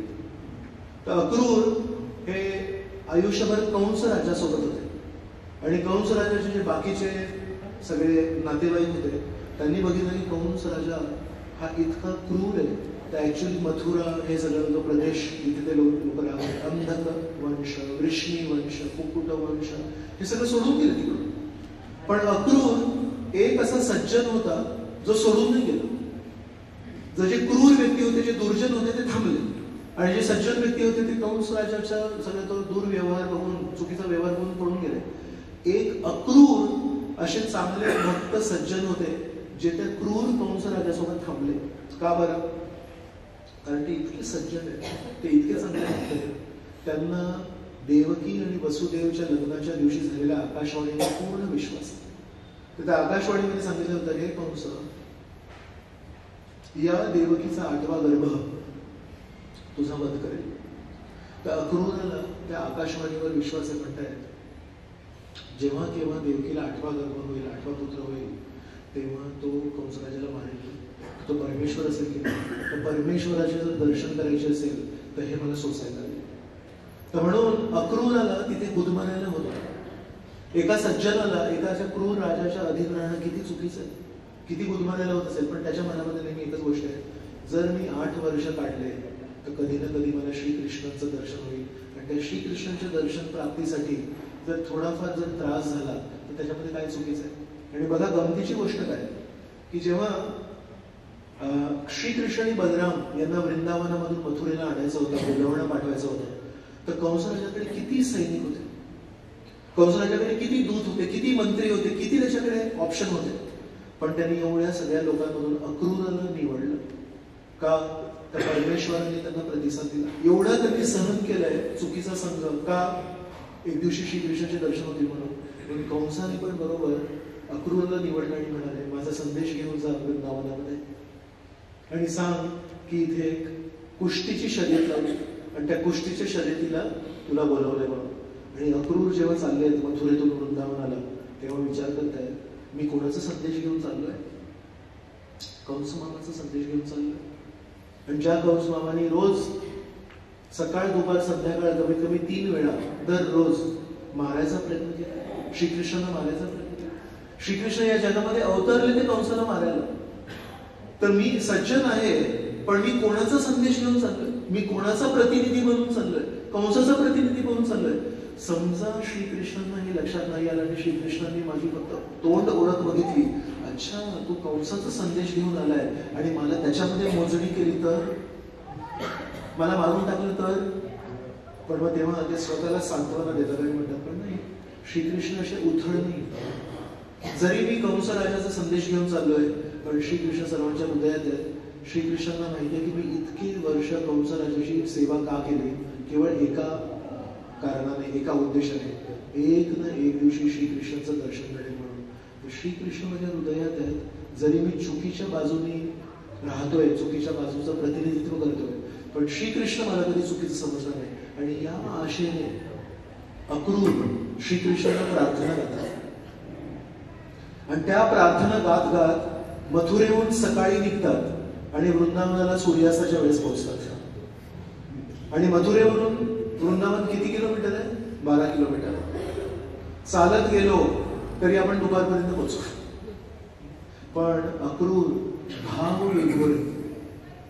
Speaker 1: तर अक्रूर हे आयुष्यभर कंस राजासोबत होते आणि कंस राजाचे जे बाकीचे सगळे नातेवाईक होते त्यांनी बघितलं की कंस राजा हा इतका क्रूर आहे. तर ऍक्च्युली मथुरा हे सगळं जो प्रदेश इथे ते लोक राहतात, अंधक वंश, वृष्णी वंश, कुकुट वंश, हे सगळं सोडून गेले तिकडून. पण अक्रूर एक असा सज्जन होता जो सोडून नाही गेला. जे क्रूर व्यक्ती होते, जे दुर्जन होते ते थांबले आणि जे सज्जन व्यक्ती होते ते कंस राजाच्या सगळं तो दुर्व्यवहार बघून, चुकीचा व्यवहार बघून पळून गेले. एक अक्रूर असे चांगले भक्त सज्जन होते जे त्या क्रूर कंस राजासोबत थांबले. का बरं? कारण ते इतके सज्जन आहेत, ते इतके चांगले भक्त आहेत. त्यांना देवकी आणि वसुदेवच्या लग्नाच्या दिवशी झालेल्या आकाशवाणीवर पूर्ण विश्वास. तर त्या आकाशवाणीमध्ये सांगितलं होतं, हे कंस, या देवकीचा 8वा गर्भ तुझा वध करेल. तर अक्रूराला त्या आकाशवाणीवर विश्वास आहे. म्हणतायत जेव्हा केव्हा देवकीला 8वा गर्भ होईल, 8वा पुत्र होईल, तेव्हा तो कंसराजाला मारेल. तो परमेश्वर असेल की नाही, तर परमेश्वराचे जर दर्शन करायचे असेल तर हे मला सोसायला लागेल. तर म्हणून अक्रूराला तिथे गुदमरायला होतं. एका सज्जनाला एका क्रूर राजाच्या अधीन राहणं किती चुकीचं आहे, किती गुदमरायला होत असेल. पण त्याच्या मनामध्ये नेहमी एकच गोष्ट आहे, जर मी 8 वर्ष काढले तर कधी ना कधी मला श्रीकृष्णांचं दर्शन होईल. आणि त्या श्रीकृष्णांच्या दर्शन प्राप्तीसाठी जर थोडाफार जर त्रास झाला तर त्याच्यामध्ये काय चुकीचं आहे. आणि बघा गमतीची गोष्ट काय की जेव्हा श्रीकृष्ण आणि बलराम यांना वृंदावनामधून मथुरेला आणायचं होतं, बोलवणं पाठवायचं होतं, तर कंस राजाकडे किती सैनिक होते. कंसाच्याकडे किती दूत होते, किती मंत्री होते, किती त्याच्याकडे ऑप्शन होते, पण त्यांनी एवढ्या सगळ्या लोकांमधून अक्रूराला निवडलं का? तर परमेश्वराने त्यांना प्रतिसाद दिला. एवढा त्यांनी सहन केलंय चुकीचा संघ का? एक दिवशी श्रीकृष्णाचे दर्शन होते म्हणून कंसाने पण बरोबर अक्रूरला निवडलं आणि म्हणाले, माझा संदेश घेऊन जा वृंदावनामध्ये आणि सांग की इथे एक कुस्तीची शर्यत लावली आणि त्या कुस्तीच्या शर्यतीला तुला बोलवलंय म्हणून. आणि अक्रूर जेव्हा चालले मथुरेतून वृंदावनाला तेव्हा विचार करताय, मी कोणाचा संदेश घेऊन चाललोय? कंस मामाचा संदेश घेऊन चाललोय. आणि ज्या कंस मामाने रोज सकाळ दुपार संध्याकाळ कमीत कमी 3 वेळा दररोज मारायचा प्रयत्न केला, श्रीकृष्णाला मारायचा प्रयत्न केला. श्रीकृष्ण या जगामध्ये अवतरले ते कंसाला मारायला. तर मी सज्जन आहे, पण मी कोणाचा संदेश घेऊन चाललोय? मी कोणाचा प्रतिनिधी बनून चाललोय? कंसाचा प्रतिनिधी बनून चाललोय. समजा श्रीकृष्णांना हे लक्षात नाही आलं आणि श्रीकृष्णांनी माझी फक्त तोंड ओळख बघितली, अच्छा तू कंसाचा संदेश घेऊन आलाय आणि मला त्याच्यामध्ये मोजणी केली तर, मला मारून टाकलं तर. पण मग तेव्हा ते स्वतःला सांत्वना देतात आणि म्हणतात, पण नाही, श्रीकृष्ण असे उथळ नाही. जरी मी कंस राजाचा संदेश घेऊन चाललोय, पण श्रीकृष्ण सर्वांच्या हृदयात आहेत. श्रीकृष्णांना माहिती आहे की मी इतकी वर्ष कंस राजाची सेवा का केली, केवळ एका कारणाने, एका उद्देशाने, एक ना एक दिवशी श्रीकृष्णाचं दर्शन मिळेल म्हणून. श्रीकृष्ण माझ्या हृदयात आहेत. जरी मी चुकीच्या बाजूने राहतोय, चुकीच्या बाजूचं प्रतिनिधित्व करतोय, पण श्रीकृष्ण मला कधी चुकीचं समजणार नाही. आणि या आशेने अक्रूर श्रीकृष्णाला प्रार्थना करतात आणि त्या प्रार्थना गात गात मथुरेहून सकाळी निघतात आणि वृंदावनाला सूर्यास्ताच्या वेळेस पोहोचतात. आणि मथुरेवरून वृंदावन किती किलोमीटर आहे? 12 किलोमीटर. चालत गेलो तरी आपण दुपारपर्यंत पोहोचू. पण अक्रूर भावविभोर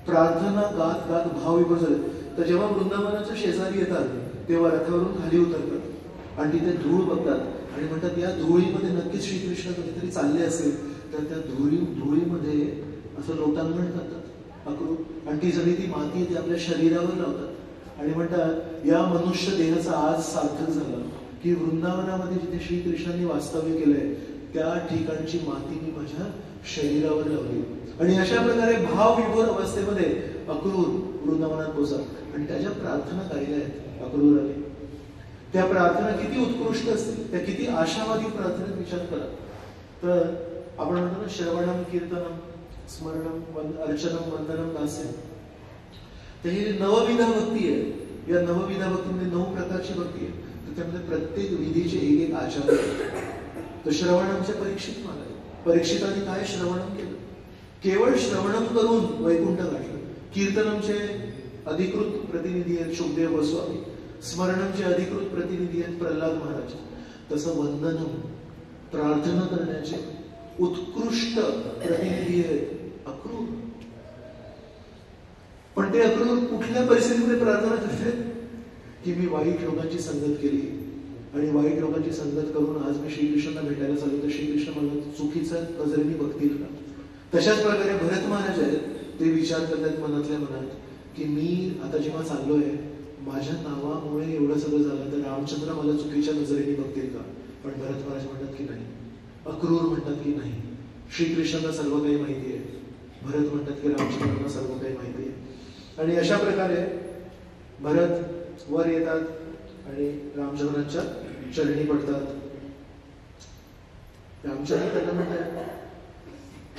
Speaker 1: प्रार्थना गात गात भावविभोर झाले. तर जेव्हा वृंदावनाच्या शेजारी येतात तेव्हा रथावरून खाली उतरतात आणि तिथे धूळ बघतात आणि म्हणतात, या धुळीमध्ये नक्कीच श्रीकृष्ण कधीतरी चालले असेल. तर त्या धुळीमध्ये असं लोटांगण करतात अक्रूर, आणि ती सगळी ती माती ते आपल्या शरीरावर लावतात आणि म्हणतात, या मनुष्य देहाचा आज सार्थक झाला की वृंदावनामध्ये जिथे श्रीकृष्णांनी वास्तव्य केलंय त्या ठिकाणची माती मी माझ्या शरीरावर लावली. आणि अशा प्रकारे भावविभोर अवस्थेमध्ये अक्रूर वृंदावनात पोहोचतात आणि त्याच्या प्रार्थना गायल्या आहेत अक्रूराने. त्या प्रार्थना किती उत्कृष्ट असतील, त्या किती आशावादी प्रार्थनेत विचार करा. तर आपण म्हणतो ना, श्रवणम कीर्तनम स्मरणम अर्चनम वंदनम दास्यम. तर ही नवविधा भक्ती आहे. या नवविधा भक्तीमध्ये 9 प्रकारची भक्ती आहे. तर त्यामध्ये प्रत्येक विधीचे एक एक आचार्य. तर श्रवणमचे परीक्षित मानले. परीक्षितांनी काय श्रवणम केलं? केवळ श्रवणम करून वैकुंठ गाठलं. कीर्तनमचे अधिकृत प्रतिनिधी आहेत शुकदेव गोस्वामी. स्मरणमचे अधिकृत प्रतिनिधी आहेत प्रल्हाद महाराज. तसं वंदनम प्रार्थना करण्याचे उत्कृष्ट प्रतिनिधी आहेत अक्रूर. पण ते अक्रूर कुठल्या परिस्थितीमध्ये प्रार्थना करतात की मी वाईट लोकांची संगत केली आणि वाईट लोकांची संगत करून आज मी श्रीकृष्णांना भेटायला चाललो, तर श्रीकृष्ण मला चुकीच्या नजरेने बघतील का? तशाच प्रकारे भरत महाराज आहेत, ते विचार करतात मनातल्या मनात की मी आता जेव्हा चाललोय, माझ्या नावामुळे एवढं सगळं झालं तर रामचंद्र मला चुकीच्या नजरेने बघतील का? पण भरत महाराज म्हणतात की नाही. अक्रूर म्हणतात की नाही, श्रीकृष्णांना सर्व काही माहिती आहे. भरत म्हणतात की रामचंद्रांना सर्व काही माहिती आहे. आणि अशा प्रकारे भरत वर येतात आणि रामचंद्रांच्या चरणी पडतात. रामचंद्र त्यांना म्हणतात,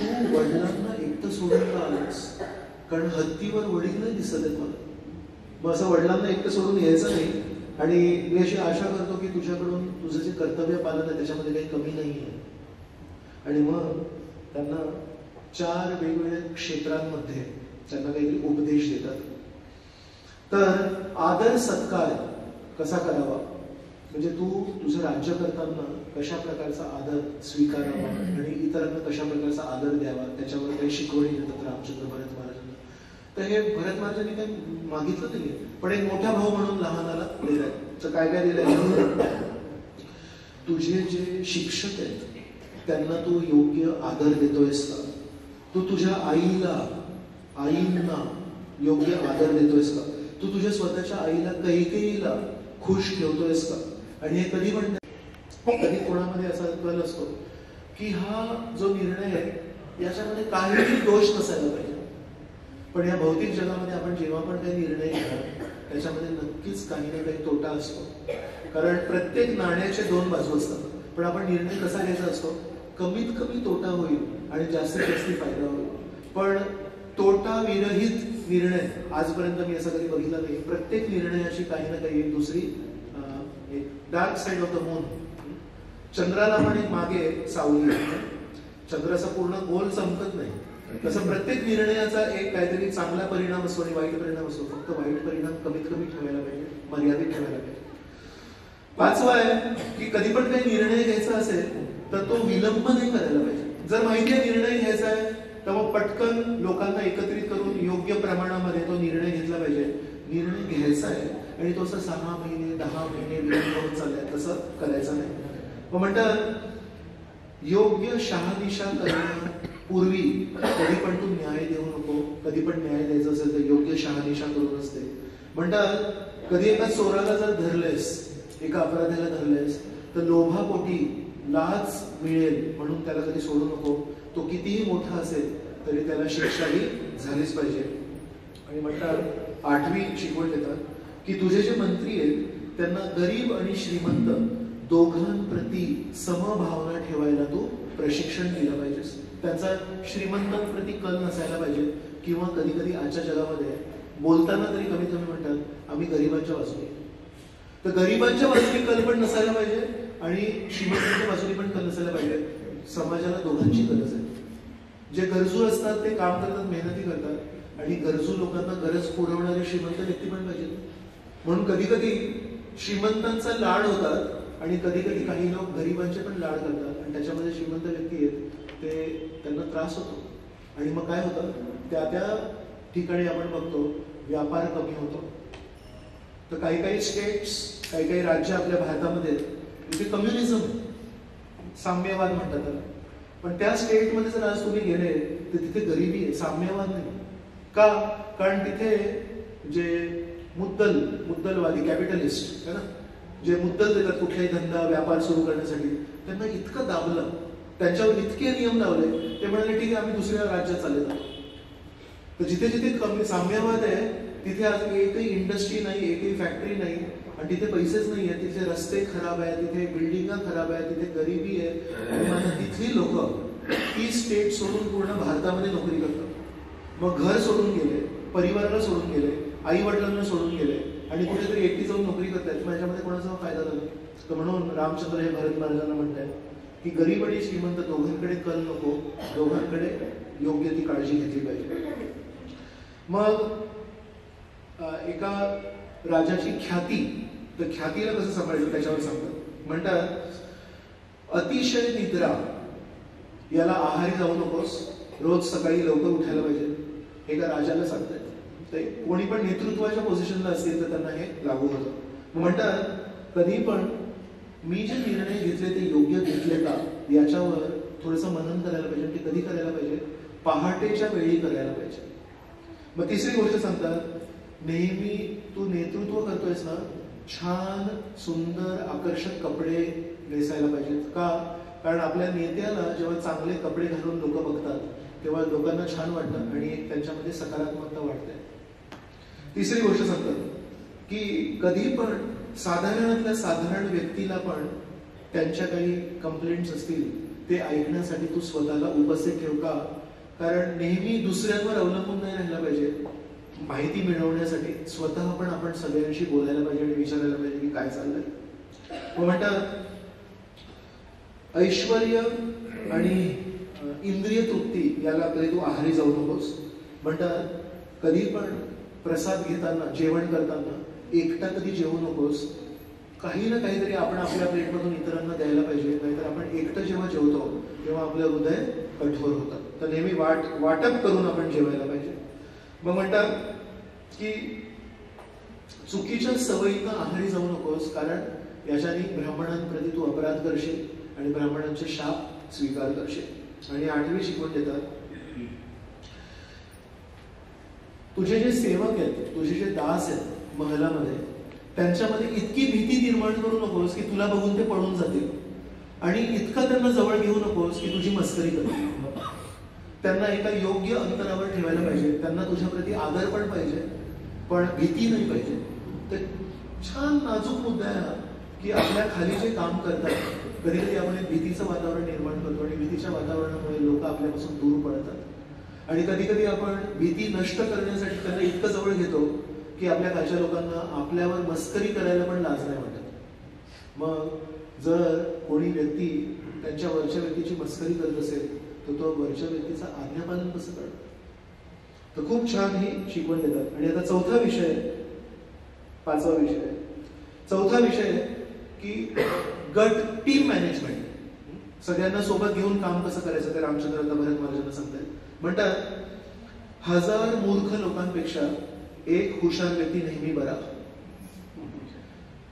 Speaker 1: तू वडिलांना एकटं सोडून का आलास? कारण हत्तीवर वडील नाही दिसत आहेत मला. मग असं वडिलांना एकटं सोडून यायचं नाही. आणि मी अशी आशा करतो की तुझ्याकडून तुझं जे कर्तव्य पालन आहे त्याच्यामध्ये काही कमी नाही आहे. आणि मग त्यांना 4 वेगवेगळ्या क्षेत्रांमध्ये त्यांना काहीतरी उपदेश देतात. तर आदर सत्कार कसा करावा, म्हणजे तू तुझं राज्य करताना कशा प्रकारचा आदर स्वीकारावा आणि इतरांना कशा प्रकारचा आदर द्यावा, त्याच्यावर काही शिकवणी देतात रामचंद्र भरत महाराजांना. तर हे भरत महाराजांनी काही मागितलं नाहीये, पण एक मोठा भाऊ म्हणून लहानाला दिलाय. तर काय काय दिलंय? तुझे जे शिक्षक आहेत त्यांना तू योग्य आदर देतोयस का? तू तुझ्या आईंना योग्य आदर देतोयस का? तू तुझ्या स्वतःच्या आईला कैकेयीला खुश ठेवतोयस का? आणि हे कधी म्हणतात? कधी कोणामध्ये असा कल असतो की हा जो निर्णय आहे याच्यामध्ये काहीही दोष नसायला पाहिजे. पण या भौतिक जगामध्ये आपण जेव्हा पण काही निर्णय घेणार त्याच्यामध्ये नक्कीच काही ना काही तोटा असतो. कारण प्रत्येक नाण्याचे दोन बाजू असतात. पण आपण निर्णय कसा घ्यायचा असतो, कमीत कमी तोटा होईल आणि जास्तीत जास्त फायदा होईल. पण तोटा विरहित निर्णय आजपर्यंत मी असं कधी बघितला नाही. प्रत्येक निर्णयाची काही ना काही दुसरी dark side of the moon. चंद्राला पण एक मागे सावली आहे. चंद्र असा पूर्ण गोल चमकत नाही. तसं प्रत्येक निर्णयाचा एक काहीतरी चांगला परिणाम असतो आणि वाईट परिणाम असतो. फक्त वाईट परिणाम कमीत कमी ठेवायला पाहिजे, मर्यादित ठेवायला पाहिजे. पाचवा आहे की कधी पण काही निर्णय घ्यायचा असेल तर तो विलंब नाही करायला पाहिजे. जर माहिती आहे निर्णय घ्यायचा आहे तर मग पटकन लोकांना एकत्रित करून योग्य प्रमाणामध्ये तो निर्णय घेतला पाहिजे. निर्णय घ्यायचा आहे आणि तो असं 6 महिने 10 महिने विलंब होत चाललाय तसं करायचं नाही. मग म्हणतात योग्य शहानिशा करण्यापूर्वी कधी पण तू न्याय देऊ नको. कधी पण न्याय द्यायचा असेल तर योग्य शहानिशा करून असते. म्हणतात कधी एका चोराला जर धरलेस, एका अपराध्याला धरलेस तर लोभापोटी लाच मिळेल म्हणून त्याला कधी सोडू नको. तो कितीही मोठा असेल तरी त्याला शिक्षाही झालीच पाहिजे. आणि म्हणतात 8वी शिकवण देतात की तुझे जे मंत्री आहेत त्यांना गरीब आणि श्रीमंत दोघांप्रती समभावना ठेवायला तू प्रशिक्षण दिलं पाहिजेस. त्यांचा श्रीमंतांप्रती कल नसायला पाहिजे. किंवा कधी कधी आजच्या जगामध्ये बोलताना तरी कमीत कमी म्हणतात आम्ही गरिबांच्या बाजूने. तर गरिबांच्या बाजूने कल पण नसायला पाहिजे आणि श्रीमंतांच्या बाजूने पण कल नसायला पाहिजे. समाजाला दोघांची गरज आहे. जे गरजू असतात ते काम करतात, मेहनती करतात आणि गरजू लोकांना गरज पुरवणारे श्रीमंत व्यक्ती पण पाहिजेत. म्हणून कधी कधी श्रीमंतांचा लाड होतात आणि कधी कधी काही लोक गरिबांचे पण लाड करतात आणि त्याच्यामध्ये श्रीमंत व्यक्ती आहेत ते त्यांना त्रास होतो. आणि मग काय होतं, त्या त्या ठिकाणी आपण बघतो व्यापार कमी होतो. तर काही काही स्टेट्स, काही काही राज्य आपल्या भारतामध्ये तिथे कम्युनिझम, साम्यवाद म्हणतात त्याला. पण त्या स्टेटमध्ये जर आज तुम्ही गेले तर तिथे गरिबी आहे, साम्यवाद नाही. का? कारण तिथे जे मुद्दलवादी कॅपिटलिस्ट आहे ना, जे मुद्दल देतात कुठलाही धंदा व्यापार सुरू करण्यासाठी, त्यांना इतकं दाबलं, त्यांच्यावर इतके नियम लावले, ते म्हणाले ठीक आहे आम्ही दुसऱ्या राज्यात चालले जातो. तर जिथे जिथे साम्यवाद आहे तिथे आज एकही इंडस्ट्री नाही, एकही फॅक्टरी नाही आणि तिथे पैसेच नाही आहे. तिथे रस्ते खराब आहे, तिथे बिल्डिंगा खराब आहे, तिथे गरिबी आहे. आणि मला तिथली लोक ती स्टेट सोडून पूर्ण भारतामध्ये नोकरी करतात. मग घर सोडून गेले, परिवाराला सोडून गेले, आई वडिलांना सोडून गेले आणि कुठेतरी एकटी जाऊन नोकरी करतायत. माझ्यामध्ये कोणाचा फायदा झाला? तर म्हणून रामचंद्र हे भरत महाराजांना म्हणतात की गरीब आणि श्रीमंत दोघांकडे कल नको, दोघांकडे योग्य ती काळजी घेतली पाहिजे. मग एका राजाची ख्याती, तर ख्यातीला कसं सांभाळायचं त्याच्यावर सांगतात. म्हणतात अतिशय निद्रा याला आहारी जाऊ नकोस, रोज सकाळी लवकर उठायला पाहिजे. एका राजाला सांगतात. ते कोणी पण नेतृत्वाच्या पोझिशनला असतील तर त्यांना हे लागू होतं. म्हणतात कधी पण मी जे निर्णय घेतले ते योग्य घेतले का याच्यावर थोडंसं मनन करायला पाहिजे. ते कधी करायला पाहिजे? पहाटेच्या वेळी करायला पाहिजे. मग तिसरी गोष्ट सांगतात, नेहमी तू नेतृत्व करतोयस ना, छान सुंदर आकर्षक कपडे नेसायला पाहिजेत. का? कारण आपल्या नेत्याला जेव्हा चांगले कपडे घालून लोक बघतात तेव्हा लोकांना छान वाटतं आणि एक त्यांच्यामध्ये सकारात्मकता वाटते. तिसरी गोष्ट सांगतात की कधी पण साधारणातल्या साधारण व्यक्तीला पण त्यांच्या काही कंप्लेंट्स असतील ते ऐकण्यासाठी तू स्वतःला उपस्थित ठेव. का? कारण नेहमी दुसऱ्यांवर अवलंबून नाही राहिला पाहिजे. माहिती मिळवण्यासाठी स्वतः पण आपण सगळ्यांशी बोलायला पाहिजे आणि विचारायला पाहिजे की काय चाललंय. मग म्हणतात ऐश्वर्य आणि इंद्रिय तृप्ती याला कधी तू आहारी जाऊ नकोस. म्हणतात कधी पण प्रसाद घेताना, जेवण करताना एकटा कधी जेवू नकोस. काही ना काहीतरी आपण आपल्या प्लेटमधून इतरांना द्यायला पाहिजे. नाहीतर आपण एकटं जेव्हा जेवतो तेव्हा आपलं हृदय कठोर होतं. तर नेहमी वाटप करून आपण जेवायला पाहिजे. मग म्हणतात की चुकीच्या सवयींना आहारी जाऊ नकोस, कारण याच्याने ब्राह्मणांप्रती तू अपराध करशील आणि ब्राह्मणांचे शाप स्वीकार करशील. आणि 8वी शिकवण देतात, तुझे जे सेवक आहेत, तुझे जे दास आहेत महलामध्ये, त्यांच्यामध्ये इतकी भीती निर्माण करू नकोस की तुला बघून ते पळून जातील. आणि इतकं त्यांना जवळ घेऊ नकोस की तुझी मस्करी कर. त्यांना एका योग्य अंतरावर ठेवायला पाहिजे. त्यांना तुझ्याप्रती आदर पण पाहिजे, पण भीती नाही पाहिजे. तर छान नाजूक मुद्दा आहे हा, की आपल्या खाली जे काम करतात कधी कधी आपण एक भीतीचं वातावरण निर्माण करतो आणि भीतीच्या वातावरणामुळे लोक आपल्यापासून दूर पडतात. आणि कधी कधी आपण भीती नष्ट करण्यासाठी त्यांना इतकं जवळ घेतो की आपल्या खालच्या लोकांना आपल्यावर मस्करी करायला पण लाज नाही वाटत. मग जर कोणी व्यक्ती त्यांच्या वरच्या व्यक्तीची मस्करी करत असेल तर तो वरच्या व्यक्तीचा आज्ञापालन कसं करतो. तर खूप छान ही शिकवण देतात. आणि आता चौथा विषय, पाचवा विषय, चौथा विषय की गट टीम मॅनेजमेंट. सगळ्यांना सोबत घेऊन काम कसं करायचं ते रामचंद्र भरत महाराजांना सांगतात. म्हणतात 1000 मूर्ख लोकांपेक्षा एक हुशार व्यक्ती नेहमी बरा.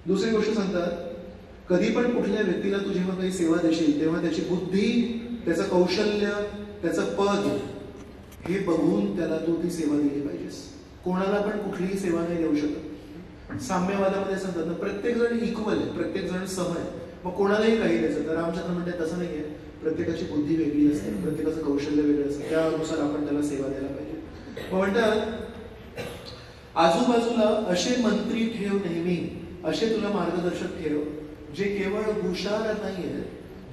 Speaker 1: दुसरी गोष्ट सांगतात, कधी पण कुठल्या व्यक्तीला तू जेव्हा काही सेवा देशील तेव्हा त्याची बुद्धी, त्याचं कौशल्य, त्याचं पद हे बघून त्याला तू ती सेवा दिली पाहिजेस. कोणाला पण कुठलीही सेवा नाही देऊ शकत. साम्यवादामध्ये सांगतात ना, प्रत्येक जण इक्वल आहे, प्रत्येक जण सम आहे, मग कोणालाही काही द्यायचं. तर रामचंद्र म्हणतात तसं नाहीये. प्रत्येकाची बुद्धी वेगळी असते, प्रत्येकाचं कौशल्य वेगळं असतं, त्यानुसार आपण त्याला सेवा द्यायला पाहिजे. मग म्हणतात आजूबाजूला असे मंत्री ठेव नेहमी, असे तुला मार्गदर्शक ठेव जे केवळ हुशार नाहीये,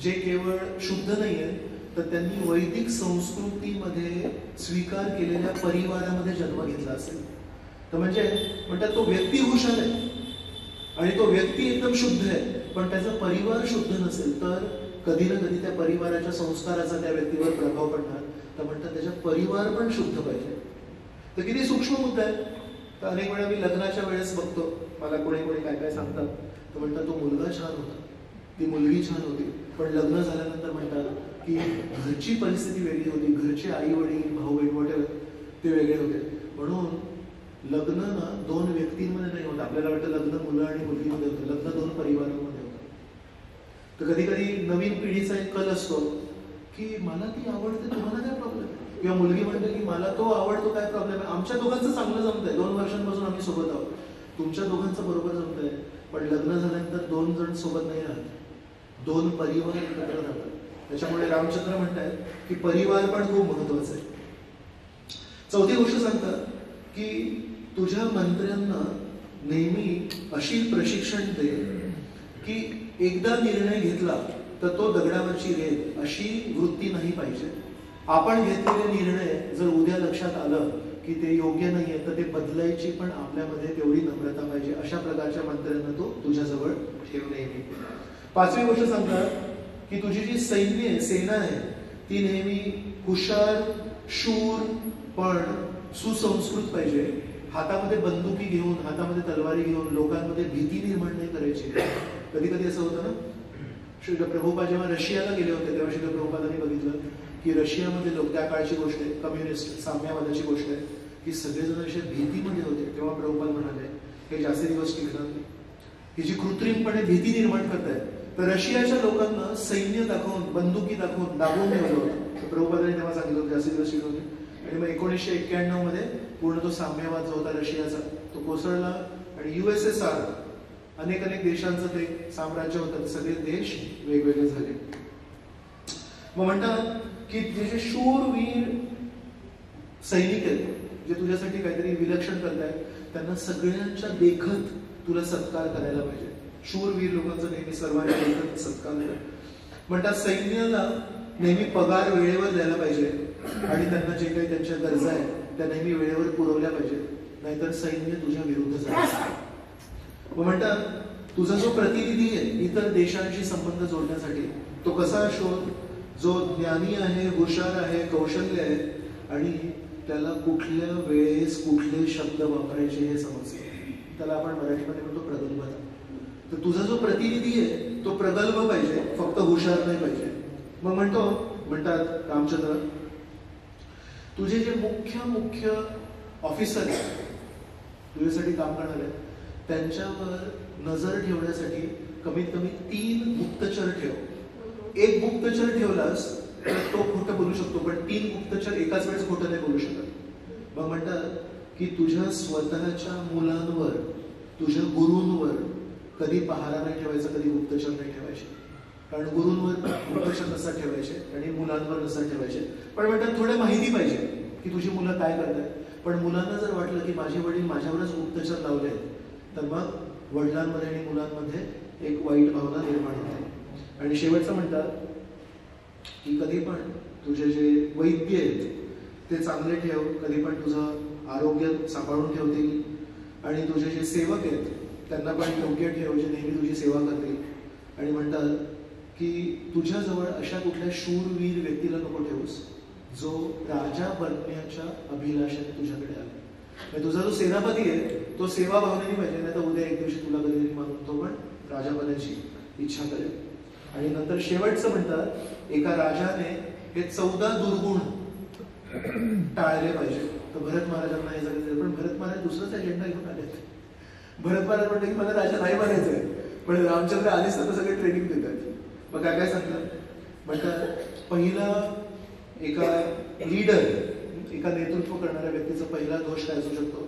Speaker 1: जे केवळ शुद्ध नाहीये, तर त्यांनी वैदिक संस्कृतीमध्ये स्वीकार केलेल्या परिवारामध्ये जन्म घेतला असेल. तर म्हणजे म्हणतात तो व्यक्ती हुशार आहे आणि तो व्यक्ती एकदम शुद्ध आहे, पण त्याचा परिवार शुद्ध नसेल तर कधी ना कधी त्या परिवाराच्या संस्काराचा त्या व्यक्तीवर प्रभाव पडणार. तर म्हणतात त्याचा परिवार पण शुद्ध पाहिजे. तर किती सूक्ष्म मुद्दा आहे. तर अनेक वेळा मी लग्नाच्या वेळेस बघतो, मला कोणी कोणी काय काय सांगतात. तर म्हणतात तो मुलगा छान होता, ती मुलगी छान होती, पण लग्न झाल्यानंतर म्हणतात की घरची परिस्थिती वेगळी होती, घरचे आई वडील भाऊ बहीण वगैरे ते वेगळे होते. म्हणून लग्न ना दोन व्यक्तींमध्ये नाही होत. आपल्याला वाटतं लग्न मुलं आणि मुलगीमध्ये होतं, लग्न दोन परिवारांमध्ये होतं. तर कधी कधी नवीन पिढीचा एक कल असतो की मला ती आवडते, तुम्हाला काय प्रॉब्लेम आहे. किंवा मुलगी म्हणते की मला तो आवडतो, काय प्रॉब्लेम आहे. आमच्या दोघांचं चांगलं जमतंय, 2 वर्षांपासून आम्ही सोबत आहोत. तुमच्या दोघांचं बरोबर जमतंय, पण लग्न झाल्यानंतर 2 जण सोबत नाही राहत, 2 परिवार एकत्र राहतात. त्याच्यामुळे रामचंद्र म्हणतात की परिवार पण खूप महत्वाचं आहे. चौथी गोष्ट सांगतात की तुझ्या मंत्र्यांना नेहमी अशी प्रशिक्षण दे की एकदा निर्णय घेतला तर तो दगडावरची रेत अशी वृत्ती नाही पाहिजे. आपण घेतलेले निर्णय जर उद्या लक्षात आलं की ते योग्य नाहीये तर ते बदलायची पण आपल्यामध्ये तेवढी नम्रता पाहिजे. अशा प्रकारच्या मंत्र्यांना तो तुझ्याजवळ ठेवू नये. पाचवी गोष्ट सांगतात की तुझी जी सेना आहे ती नेहमी हुशार, शूर पण सुसंस्कृत पाहिजे. हातामध्ये बंदुकी घेऊन, हातामध्ये तलवारी घेऊन लोकांमध्ये भीती निर्माण नाही करायची. कधी कधी असं होतं ना, श्री प्रभुपाद जेव्हा रशियाला गेले होते तेव्हा श्री प्रभुपादांनी बघितलं की रशियामध्ये लोक, त्या काळची गोष्ट आहे, कम्युनिस्ट साम्यवादाची गोष्ट आहे, की सगळेजण अशा भीतीमध्ये होते. तेव्हा प्रभुपाद म्हणाले हे जास्त दिवस टिकणार नाही, ही जी कृत्रिमपणे भीती निर्माण करताय. तर रशियाच्या लोकांना सैन्य दाखवून, बंदुकी दाखवून दाबून ठेवलं होतं. प्रभुपादांनी तेव्हा सांगितलं होतं जास्त दिवस टिकणार नाही. आणि मग 1991 मध्ये पूर्ण तो साम्यवाद जो होता रशियाचा तो कोसळला आणि USSR अनेक देशांचं ते साम्राज्य होतं, सगळे देश वेगवेगळे झाले. मग म्हणतात की जे शूरवीर सैनिक आहेत जे तुझ्यासाठी काहीतरी विलक्षण करतायत त्यांना सगळ्यांच्या देखत तुला सत्कार करायला पाहिजे. शूरवीर लोकांचा नेहमी सर्वांच्या देखत सत्कार करायला. म्हणतात सैन्याला नेहमी पगार वेळेवर द्यायला पाहिजे आणि त्यांना जे काही त्यांच्या गरजा आहेत त्या नेहमी वेळेवर पुरवल्या पाहिजे, नाहीतर सैन्य तुझ्या विरुद्ध जाईल. मग म्हणतात तुझा जो प्रतिनिधी आहे इतर देशांशी संबंध जोडण्यासाठी तो कसा शोध, जो ज्ञानी आहे, हुशार आहे, कौशल्य आहे आणि त्याला कुठल्या वेळेस कुठले शब्द वापरायचे हे समजते. त्याला आपण मराठीमध्ये म्हणतो प्रगल्भता. तर तुझा जो प्रतिनिधी आहे तो प्रगल्भ पाहिजे, फक्त हुशार नाही पाहिजे. मग म्हणतात रामचंद्र तुझे जे मुख्य ऑफिसर आहेत तुझ्यासाठी काम करणार आहेत त्यांच्यावर नजर ठेवण्यासाठी कमीत कमी 3 गुप्तचर ठेव. एक गुप्तचर ठेवलास तर तो खोटं बोलू शकतो, पण 3 गुप्तचर एकाच वेळेस खोटं नाही बोलू शकत. मग म्हणतात की तुझ्या स्वतःच्या मुलांवर, तुझ्या गुरूंवर कधी पहारा नाही ठेवायचा, कधी गुप्तचर नाही ठेवायचे. कारण गुरूंवर उपलक्ष नसतात ठेवायचे आणि मुलांवर नसतात ठेवायचे. पण म्हणतात थोडं माहिती पाहिजे की तुझी मुलं काय करतात. पण मुलांना जर वाटलं की माझे वडील माझ्यावरच गुप्तचर लावले तर मग वडिलांमध्ये आणि मुलांमध्ये एक वाईट भावना निर्माण होते. आणि शेवटचं म्हणतात की कधी पण तुझे जे वैद्य आहेत ते चांगले ठेव, कधी पण तुझं आरोग्य सांभाळून ठेवतील. आणि तुझे जे सेवक आहेत त्यांना पण योग्य ठेव, जे नेहमी तुझी सेवा करतील. आणि म्हणतात की तुझ्याजवळ अशा कुठल्या शूरवीर व्यक्तीला नको ठेवूस जो राजा बनण्याच्या अभिलाषेने तुझ्याकडे आला. तुझा जो सेनापती आहे तो सेवा भावनेने पाहिजे, नाही तर उद्या एक दिवशी तुला कधीतरी मानून तो पण राजा बनायची इच्छा करेल. आणि नंतर शेवटचं म्हणतात एका राजाने हे 14 दुर्गुण टाळले पाहिजे. तर भरत महाराजांना हे सांगितलं. पण भरत महाराज दुसराच अजेंडा घेऊन आलेत. भरत महाराज म्हणते की मला राजा नाही बनायचंय, पण रामचंद्र आधीच त्यांना सगळे ट्रेनिंग देतात. मग काय काय सांगतात म्हणतात पहिला एका लीडर, एका नेतृत्व करणाऱ्या व्यक्तीचा पहिला दोष काय असू शकतो,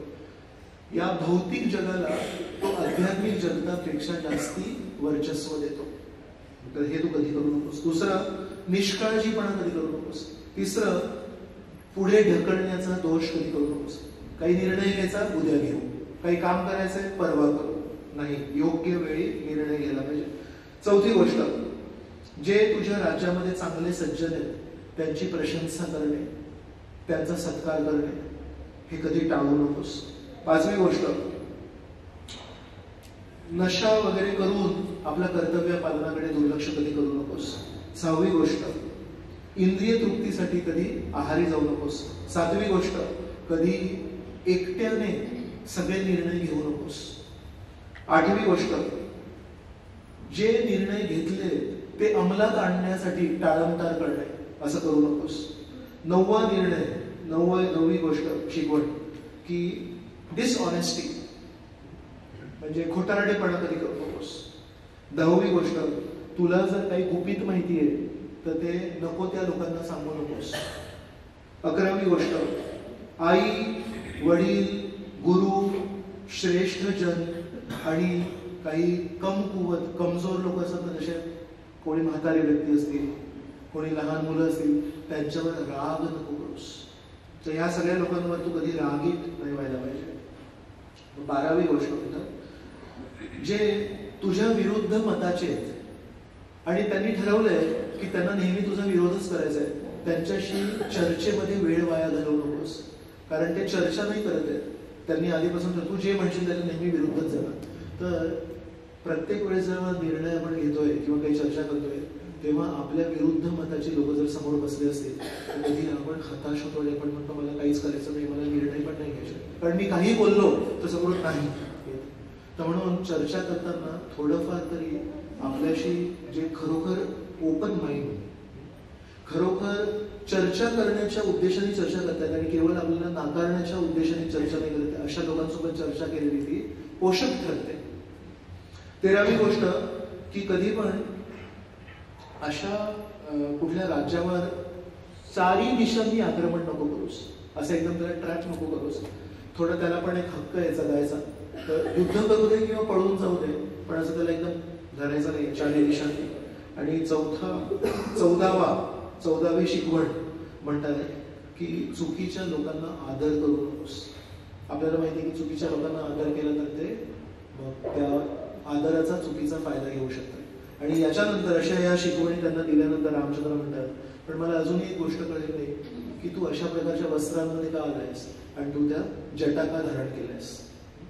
Speaker 1: या भौतिक जगाला तो आध्यात्मिक जगतापेक्षा जास्ती वर्चस्व देतो. तर हे तू कधी करू नकोस. दुसरं निष्काळजीपणा कधी करू नकोस. तिसरं पुढे ढकलण्याचा दोष कधी करू नकोस. काही निर्णय घ्यायचा उद्या घेऊ, काही काम करायचंय परवा करू, नाही, योग्य वेळी निर्णय घ्यायला पाहिजे. चौथी गोष्ट, जे तुझ्या राज्यामध्ये चांगले सज्जन आहेत त्यांची प्रशंसा करणे, त्यांचा सत्कार करणे हे कधी टाळू नकोस. पाचवी गोष्ट, नशा वगैरे करून आपल्या कर्तव्य पालनाकडे दुर्लक्ष कधी करू नकोस. सहावी गोष्ट, इंद्रिय तृप्तीसाठी कधी आहारी जाऊ नकोस. सातवी गोष्ट, कधी एकट्याने सगळे निर्णय घेऊ नकोस. आठवी गोष्ट, जे निर्णय घेतले ते अंमलात आणण्यासाठी टाळमटार करणे, असं करू नकोस. नववी गोष्ट शिकवण की डिसऑनेस्टी म्हणजे खोटारडेपणा कधी करू नकोस. 10वी गोष्ट, तुला जर काही गुपित माहिती आहे तर ते नको त्या लोकांना सांगू नकोस. 11वी गोष्ट, आई, वडील, गुरु, श्रेष्ठ जन आणि काही कमकुवत कमजोर लोक असतात ना, जसे कोणी म्हातारी व्यक्ती असतील, कोणी लहान मुलं असतील, त्यांच्यावर राग नको करूस. तर ह्या सगळ्या लोकांवर तू कधी रागीत नाही व्हायला पाहिजे. 12वी गोष्ट म्हणतात, जे तुझ्या विरुद्ध मताचे आहेत आणि त्यांनी ठरवलंय की त्यांना नेहमी तुझा विरोधच करायचा आहे, त्यांच्याशी चर्चेमध्ये वेळ वाया घालवू नकोस. कारण ते चर्चा नाही करत आहेत, त्यांनी आधीपासून तू जे म्हणशील त्याला नेहमी विरुद्धच जाणार. तर प्रत्येक वेळेस जेव्हा निर्णय आपण घेतोय किंवा काही चर्चा करतोय तेव्हा आपल्या विरुद्ध मताची लोक जर समोर बसले असतील तर कधी आपण हताश होतो आणि आपण म्हणतो मला काहीच करायचं नाही, मला निर्णय पण नाही घ्यायचे, कारण मी काही बोललो तर समोर नाही. तर म्हणून चर्चा करताना थोडंफार तरी आपल्याशी जे खरोखर ओपन माइंड, खरोखर चर्चा करण्याच्या उद्देशाने चर्चा करतात आणि केवळ आपल्याला नाकारण्याच्या उद्देशाने चर्चा नाही करते, अशा लोकांसोबत चर्चा केलेली ती पोषक ठरते. 13वी गोष्ट की कधी पण अशा कुठल्या राज्यावर चारी दिशांनी आक्रमण नको करूस. असं एकदम त्याला ट्रॅप नको करूस. थोडं त्याला पण एक हक्क आहे जगायचा, तर युद्ध करू दे किंवा पळून जाऊ दे, पण असं त्याला एकदम धरायचं नाही चारी दिशांनी. आणि 14वी शिकवण म्हणतात की चुकीच्या लोकांना आदर करू नकोस. आपल्याला माहिती आहे की चुकीच्या लोकांना आदर केला तर ते त्या आदराचा चुकीचा फायदा घेऊ शकतात. आणि याच्यानंतर अशा या शिकवणी त्यांना दिल्यानंतर रामचंद्र म्हणतात, पण मला अजूनही एक गोष्ट कळली नाही की तू अशा प्रकारच्या वस्त्रांमध्ये का आलायस आणि तू त्या जटा का धारण केल्यास.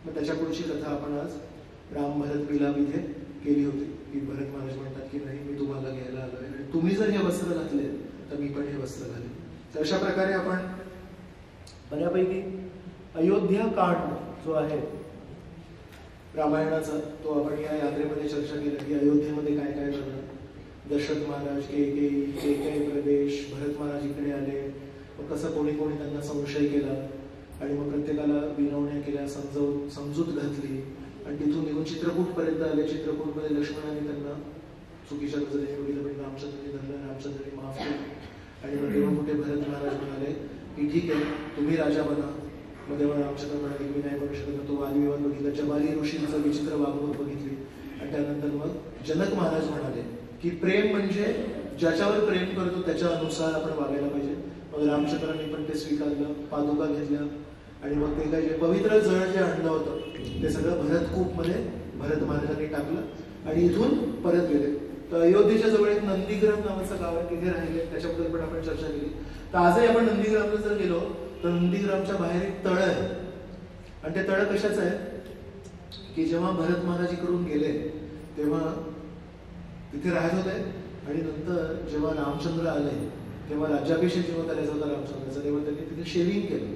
Speaker 1: मग त्याच्या पुढची कथा आपण आज राम भरत मिलाप इथे केली होती की भरत महाराज म्हणतात की नाही, मी तुम्हाला घ्यायला आलोय आणि तुम्ही जर हे वस्त्र घातले तर मी पण हे वस्त्र घालेन. तर अशा प्रकारे आपण बऱ्यापैकी अयोध्या कांड जो आहे रामायणाचा तो आपण या यात्रेमध्ये चर्चा केली की अयोध्येमध्ये काय काय झालं. दशरथ महाराज, केकई प्रदेश, भरत महाराज इकडे आले, मग कसं कोणी कोणी त्यांना संशय केला आणि मग प्रत्येकाला विनवण्या केल्या, समजूत घातली आणि तिथून निघून चित्रकूट पर्यंत आले. चित्रकूटमध्ये लक्ष्मणाने त्यांना चुकीच्या नजरेने बघितलं, पण रामचंद्रांनी धरलं, रामचंद्रांनी माफ केलं. आणि मग तेव्हा कुठे भरत महाराज म्हणाले की ठीक आहे तुम्ही राजा बना. मग तेव्हा रामचंद्र म्हणाले की मी नाही बनू शकत. तो वादविवाद बघितला, जबाली ऋषींचं विचित्र वागणूक बघितली आणि त्यानंतर मग जनक महाराज म्हणाले की प्रेम म्हणजे ज्याच्यावर प्रेम करतो त्याच्या अनुसार आपण वागायला पाहिजे. मग रामचंद्रांनी पण ते स्वीकारलं, पादुका घेतल्या आणि मग ते काय जे पवित्र जळ जे आणलं होतं ते सगळं भरतकूपमध्ये भरत महाराजांनी टाकलं आणि इथून परत गेले. तर अयोध्येच्या जवळ एक नंदीग्राम नावाचं गाव आहे, तिथे राहिले, त्याच्याबद्दल पण आपण चर्चा केली. तर आजही आपण नंदीग्रामला जर गेलो तर नंदीग्रामच्या बाहेर एक तळ आहे आणि ते तळ कशाचं आहे की जेव्हा भरत महाराज इकडून गेले तेव्हा तिथे राहत होते आणि नंतर जेव्हा रामचंद्र आले तेव्हा राज्याभिषेक जेव्हा करायचा होता रामचंद्राचा तेव्हा त्यांनी तिथे शेविंग केलं,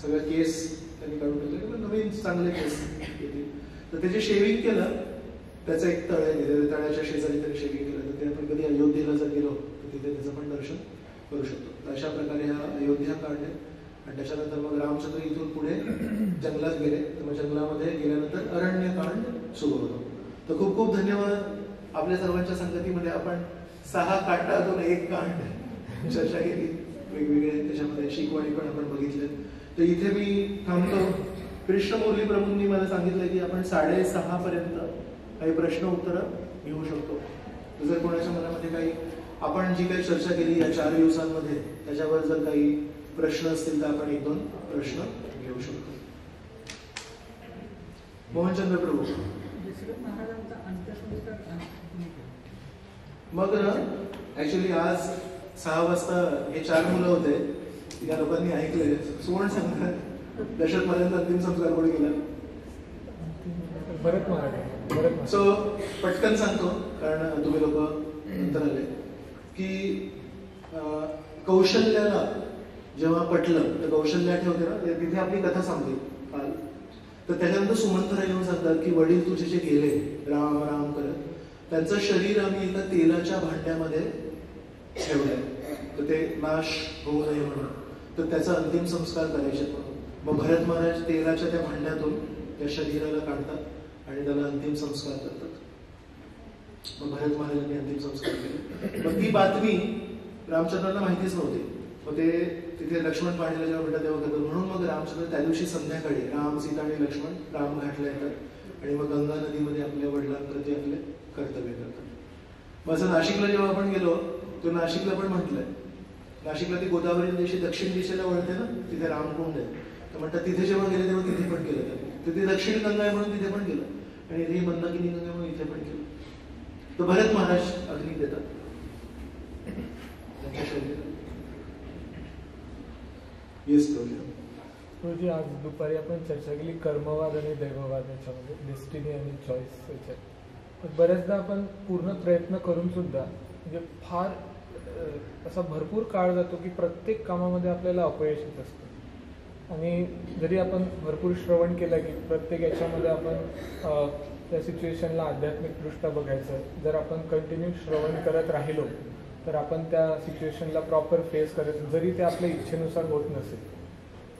Speaker 1: सगळं केस त्यांनी काढून घेतले, नवीन चांगले केस येतील. तर त्याचे शेविंग केलं, त्याचं एक तळ आहे, तळ्याच्या शेजारी त्यांनी शेविंग केलं. तर ते आपण कधी अयोध्येला जर गेलो तर तिथे त्याचं पण दर्शन करू शकतो. तर अशा प्रकारे हा अयोध्या कांड आहे. आणि त्याच्यानंतर मग रामचंद्र इथून पुढे जंगलात गेले, तर मग जंगलामध्ये गेल्यानंतर अरण्यकांड सुरू होतो. तर खूप खूप धन्यवाद. आपल्या सर्वांच्या संगतीमध्ये आपण 6 कांडातून 1 कांड चर्चा केली, वेगवेगळे त्याच्यामध्ये शिकवणी पण आपण बघितले. तर इथे मी थांबतो. कृष्णमुरली प्रभूंनी मला सांगितलं की आपण 6:30 पर्यंत काही प्रश्न उत्तरं घेऊ शकतो. जर कोणाच्या मनामध्ये काही आपण जी काही चर्चा केली या 4 दिवसांमध्ये त्याच्यावर जर काही प्रश्न असतील तर आपण 1-2 प्रश्न घेऊ शकतो. मोहनचंद्र प्रभू. मग ना ऍक्च्युली आज 6 वाजता हे 4 मुलं होते, या लोकांनी ऐकले. सुवर्ण सांगतात दशरथ महाराजांचा अंतिम संस्कार कोणी केला?
Speaker 2: भरत महाराज.
Speaker 1: सो पटकन सांगतो कारण तुम्ही लोक नंतर आले की कौशल्याला जेव्हा पटलं तर कौशल्या ठेवते ना, तिथे आपली कथा सांगते काल. तर त्याच्यानंतर सुमंतरा येऊन सांगतात की वडील तुझे जे गेले राम राम करत, त्यांचं शरीर आम्ही एका तेलाच्या भांड्यामध्ये ठेवलंय, तर ते नाश होऊ नये म्हणून, तर त्याचा अंतिम संस्कार करायचे म्हणून. मग भरत महाराज तेलाच्या त्या भांड्यातून त्या शरीराला काढतात आणि त्याला अंतिम संस्कार करतात. मग भरत महाराजांनी अंतिम संस्कार केले. मग ती बातमी रामचंद्रांना माहितीच नव्हती. मग ते तिथे लक्ष्मण पाण्याला जेव्हा भेटतात तेव्हा करतात. म्हणून मग रामचंद्र त्या दिवशी संध्याकाळी राम, सीता आणि लक्ष्मण रामघाटला येतात आणि मग गंगा नदीमध्ये आपल्या वडिलांप्रती आपले कर्तव्य करतात. मग असं नाशिकला जेव्हा आपण गेलो तर नाशिकला पण म्हटलंय, नाशिकला ती गोदावरी दिशे दक्षिण दिशेला वळते ना, तिथे रामकुंड आहे. तर म्हणतात तिथे जेव्हा गेले तेव्हा तिथे पण केलं त्यांनी. तर ती दक्षिण गंगा आहे म्हणून तिथे पण गेलं आणि ही मंदाकिनी गंगा म्हणून इथे पण केलं. तर भरत महाराज अग्नी देतात त्यांच्या शरीराला. येस
Speaker 2: प्रभूजी, आज दुपारी आपण चर्चा केली कर्मवाद आणि दैववाद याच्यामध्ये, डेस्टिनी आणि चॉईस याच्यात. बऱ्याचदा आपण पूर्ण प्रयत्न करून सुद्धा म्हणजे फार असा भरपूर काळ जातो की प्रत्येक कामामध्ये आपल्याला अपयश येत असतं. आणि जरी आपण भरपूर श्रवण केलं की प्रत्येक याच्यामध्ये आपण त्या सिच्युएशनला आध्यात्मिकदृष्ट्या बघायचं, जर आपण कंटिन्यू श्रवण करत राहिलो तर आपण त्या सिच्युएशनला प्रॉपर फेस करायचं, जरी ते आपल्या इच्छेनुसार होत नसेल.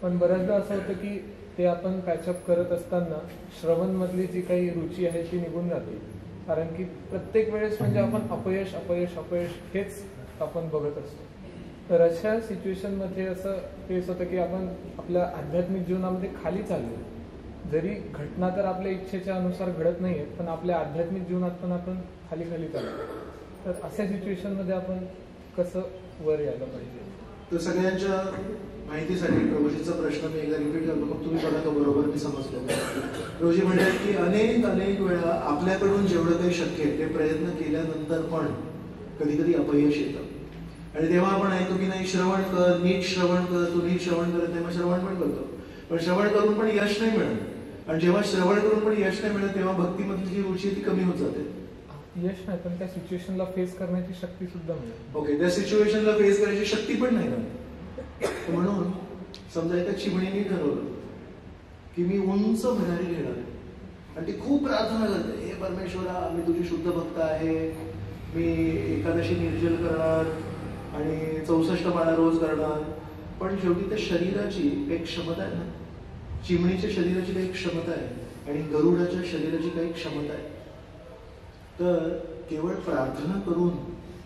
Speaker 2: पण बऱ्याचदा असं होतं की ते आपण पॅचअप करत असताना श्रवणमधली जी काही रुची आहे ती निघून जाते. कारण की प्रत्येक वेळेस म्हणजे आपण अपयश अपयश अपयश हेच आपण बघत असतो. तर अशा सिच्युएशनमध्ये असं फेस होतं की आपण आपल्या आध्यात्मिक जीवनामध्ये खाली चाललो, जरी घटना तर आपल्या इच्छेच्या अनुसार घडत नाहीये, पण आपल्या आध्यात्मिक जीवनात पण आपण खाली खाली चाललो. तर अशा सिच्युएशनमध्ये आपण कसं वर यायला पाहिजे?
Speaker 1: तर सगळ्यांच्या माहितीसाठी प्रभूजीचा प्रश्न मी एकदा रिपीट करतो, मग तुम्ही बघा तो बरोबर मी समजलो. प्रभूजी म्हणतात की अनेक वेळा आपल्याकडून जेवढं काही शक्य आहे ते प्रयत्न केल्यानंतर पण कधी कधी अपयश येतं. आणि तेव्हा आपण ऐकतो की नाही श्रवण कर, नीट श्रवण कर, तू नीट श्रवण करत नाही, मग श्रवण पण करतो, पण श्रवण करून पण यश नाही मिळत. आणि जेव्हा श्रवण करून पण यश नाही मिळत तेव्हा भक्तीमधली जी रुची ती कमी होत जाते.
Speaker 2: यश नाही, पण त्या सिच्युएशनला फेस करण्याची शक्ती सुद्धा मिळेल.
Speaker 1: ओके, त्या सिच्युएशनला फेस करायची शक्ती पण नाही ना. म्हणून समजा एका चिमणीने ठरवलं की मी उंच भरारी घेणार आहे आणि ती खूप प्रार्थना करते, हे परमेश्वरा मी तुझी शुद्ध भक्त आहे, मी एकादशी निर्जल करणार आणि 64 माळा रोज करणार. पण शेवटी त्या शरीराची एक क्षमता आहे ना, चिमणीच्या शरीराची काही क्षमता आहे आणि गरुडाच्या शरीराची काही क्षमता आहे. तर केवळ प्रार्थना करून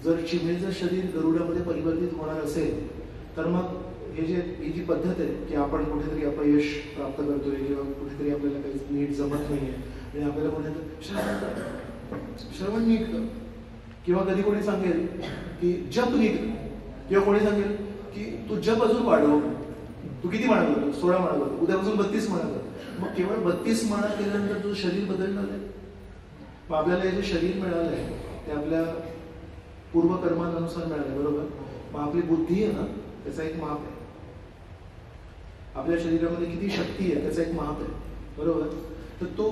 Speaker 1: जर चिमणीचं शरीर गरुडामध्ये परिवर्तित होणार असेल तर मग ही जी पद्धत आहे की आपण कुठेतरी अपयश प्राप्त करतोय किंवा कुठेतरी आपल्याला काही नीट जमत नाहीये आणि आपल्याला कुठेतरी श्रवण नीट कर, किंवा कधी कोणी सांगेल की जप नीट, किंवा कोणी सांगेल की तू जप अजून वाढव, तू किती माळा करतो, 16 माळा करतो, उद्यापासून 32 माळा कर. मग केवळ 32 माळा केल्यानंतर तुझं शरीर बदलणार आहे. मग आपल्याला हे जे शरीर मिळालंय ते आपल्या पूर्वकर्मानुसार मिळालंय, बरोबर. मग आपली बुद्धी आहे ना, त्याचा एक माप आहे. आपल्या शरीरामध्ये किती शक्ती आहे त्याचा एक माप आहे, बरोबर. तर तो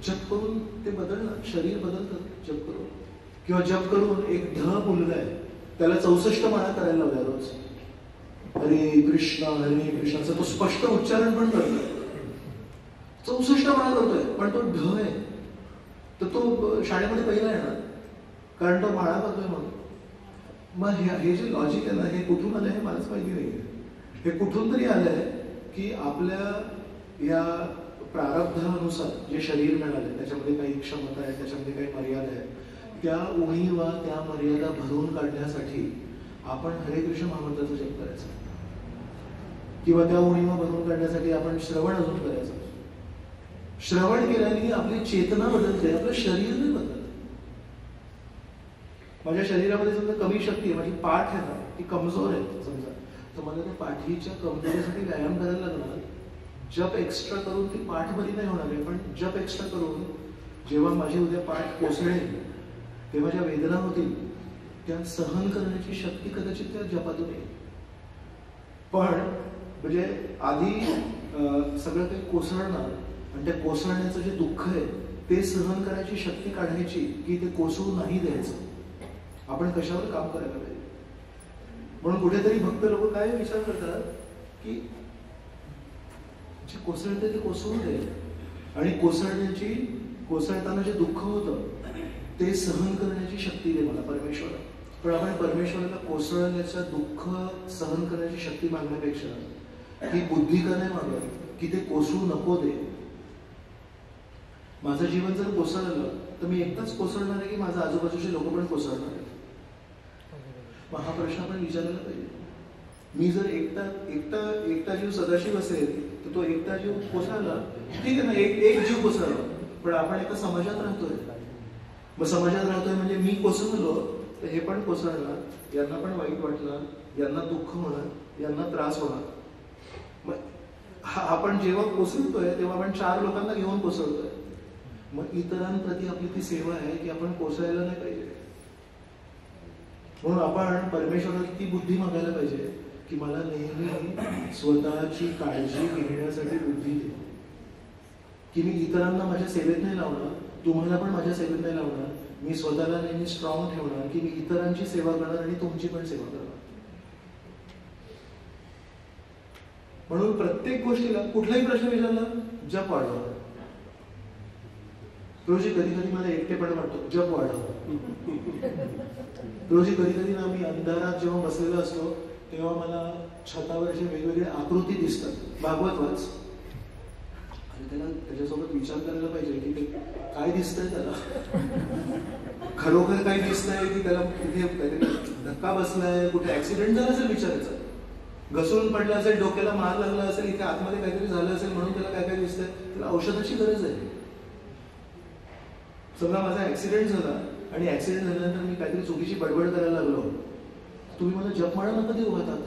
Speaker 1: जप करून ते बदलणार, शरीर बदलतं जप करून. किंवा जप करून एक ढ मुलगा आहे, त्याला 64 माळा करायला लावल्या रोज. हरे कृष्ण असं तो स्पष्ट उच्चारण पण करतोय, 64 माळा करतोय, पण तो ढ आहे. तर तो शाळेमध्ये पहिला येणार, कारण तो माळा करतोय म्हणून. मग हे जे लॉजिक आहे ना, हे कुठून आलंय हे मलाच माहिती नाहीये. हे कुठून तरी आलंय की आपल्या या प्रारब्धानुसार जे शरीर मिळाले त्याच्यामध्ये काही क्षमता आहे, त्याच्यामध्ये काही मर्यादा आहे. त्या उणीवा त्या मर्यादा भरून काढण्यासाठी आपण हरे कृष्ण महामंत्राचा जप करायचा, किंवा त्या उणीवा भरून काढण्यासाठी आपण श्रवण अजून करायचं. श्रवण केल्याने आपली चेतना बदलते, आपलं शरीर नाही बदलत. माझ्या शरीरामध्ये समजा कमी शक्ती आहे, माझी पाठ आहे ना ती कमजोर आहे समजा, तर मला त्या पाठीच्या कमजोरीसाठी व्यायाम करायला लागणार. जप एक्स्ट्रा करून ती पाठ बरी नाही होणार आहे, पण जप एक्स्ट्रा करून जेव्हा माझी उद्या पाठ कोसळेल तेव्हा ज्या वेदना होतील त्या सहन करण्याची शक्ती कदाचित त्या जपातून येईल. पण म्हणजे आधी सगळं काही कोसळणार आणि त्या कोसळण्याचं जे दुःख आहे ते सहन करायची शक्ती काढायची, की ते कोसळू नाही द्यायचं. आपण कशावर काम करायला पाहिजे. म्हणून कुठेतरी भक्त लोक काय विचार करतात की जे कोसळते ते कोसळू दे, आणि कोसळताना जे दुःख होतं ते सहन करण्याची शक्ती दे मला परमेश्वरा. पण आपण परमेश्वराला कोसळण्याचं दुःख सहन करण्याची शक्ती मागण्यापेक्षा ही बुद्धी का नाही मागत की ते कोसळू नको दे. माझं जीवन जर कोसळलं तर मी एकटाच कोसळणार आहे की माझ्या आजूबाजूचे लोक पण कोसळणार आहेत. मग हा प्रश्न आपण विचारायला पाहिजे. मी जर एकटा जीव सदाशिव असेल तर तो एकटा जीव कोसळला ठीक आहे ना, एक जीव कोसळला, पण आपण एका समाजात राहतोय. मग समाजात राहतोय म्हणजे मी कोसळलो तर हे पण कोसळणार, यांना पण वाईट वाटणार, यांना दुःख होणार, यांना त्रास होणार. मग आपण जेव्हा कोसळतोय तेव्हा आपण 4 लोकांना घेऊन कोसळतोय. मग इतरांप्रती आपली ती सेवा आहे की आपण कोसळायला नाही पाहिजे. म्हणून आपण परमेश्वराला ती बुद्धी मागायला पाहिजे की मला नेहमी स्वतःची काळजी घेण्यासाठी बुद्धी दे, की मी इतरांना माझ्या सेवेत नाही लावणार, तुम्हाला पण माझ्या सेवेत नाही लावणार. मी स्वतःला नेहमी स्ट्रॉंग ठेवणार की मी इतरांची सेवा करणार आणि तुमची पण सेवा करणार. म्हणून प्रत्येक गोष्टीला कुठलाही प्रश्न विचारला जप वाढवा. रोजी कधी कधी मला एकटेपण वाटतो, जप वाढवा. रोजी कधी कधी ना मी अंधारात जेव्हा बसलेला असतो तेव्हा मला छतावर असे वेगवेगळे आकृती दिसतात, भागवत वाच. आणि त्याच्यासोबत विचार करायला पाहिजे की ते काय दिसतंय, त्याला खरोखर काय दिसतंय की त्याला कुठे काहीतरी धक्का बसलाय, कुठे ऍक्सिडेंट झाला असेल विचारायचं, घसरून पडला असेल, डोक्याला मार लागला असेल, इथे आतमध्ये काहीतरी झालं असेल म्हणून त्याला काय काय दिसतंय, त्याला औषधाची गरज आहे. समजा माझा ऍक्सिडेंट झाला आणि ऍक्सिडेंट झाल्यानंतर मी काहीतरी चुकीची बडबड करायला लागलो, तुम्ही मला जपमाळा नका देऊ हातात.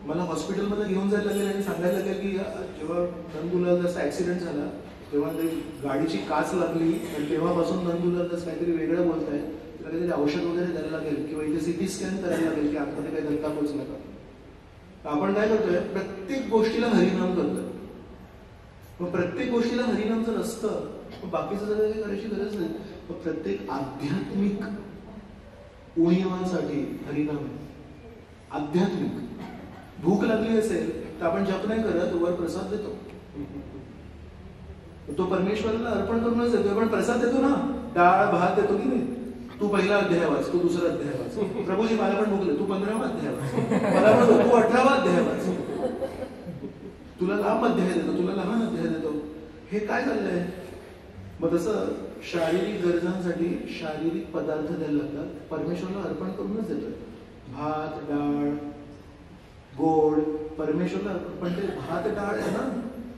Speaker 1: मला हॉस्पिटलमध्ये घेऊन जायला लागेल आणि सांगायला लागेल की जेव्हा नंदुलाल जसा ऍक्सिडेंट झाला तेव्हा ते गाडीची काच लागली आणि तेव्हापासून नंदुलाल जसं काहीतरी वेगळं बोलताय, त्याला काहीतरी औषध वगैरे द्यायला लागेल किंवा इथे सिटी स्कॅन करायला लागेल की आतमध्ये काही धक्का पोचला का. आपण काय करतोय, प्रत्येक गोष्टीला हरिनाम करतोय. मग प्रत्येक गोष्टीला हरिनाम जर असतं मग बाकीचं सगळं काही करायची गरज नाही. मग प्रत्येक आध्यात्मिक उणीवांसाठी हरिनाम आहे. आध्यात्मिक भूक लागली असेल तर आपण जप नाही करत, वर प्रसाद देतो. तो परमेश्वराला अर्पण करूनच देतो, पण प्रसाद देतो ना, डाळ भात देतो की नाही. तू पहिला अध्याय वाच, तू दुसरा अध्याय वाच, प्रभूजी मला पण भूकले, तू 15वा अध्याय वाच, मला म्हणतो तू 18वा अध्याय वाच, तुला लांब अध्याय देतो, तुला लहान अध्याय देतो. हे काय चाललंय. मग तसं शारीरिक गरजांसाठी शारीरिक पदार्थ द्यायला लागतात, परमेश्वराला अर्पण करूनच देतोय. भात डाळ गोड परमेश्वरला. पण ते भात डाळ आहे ना,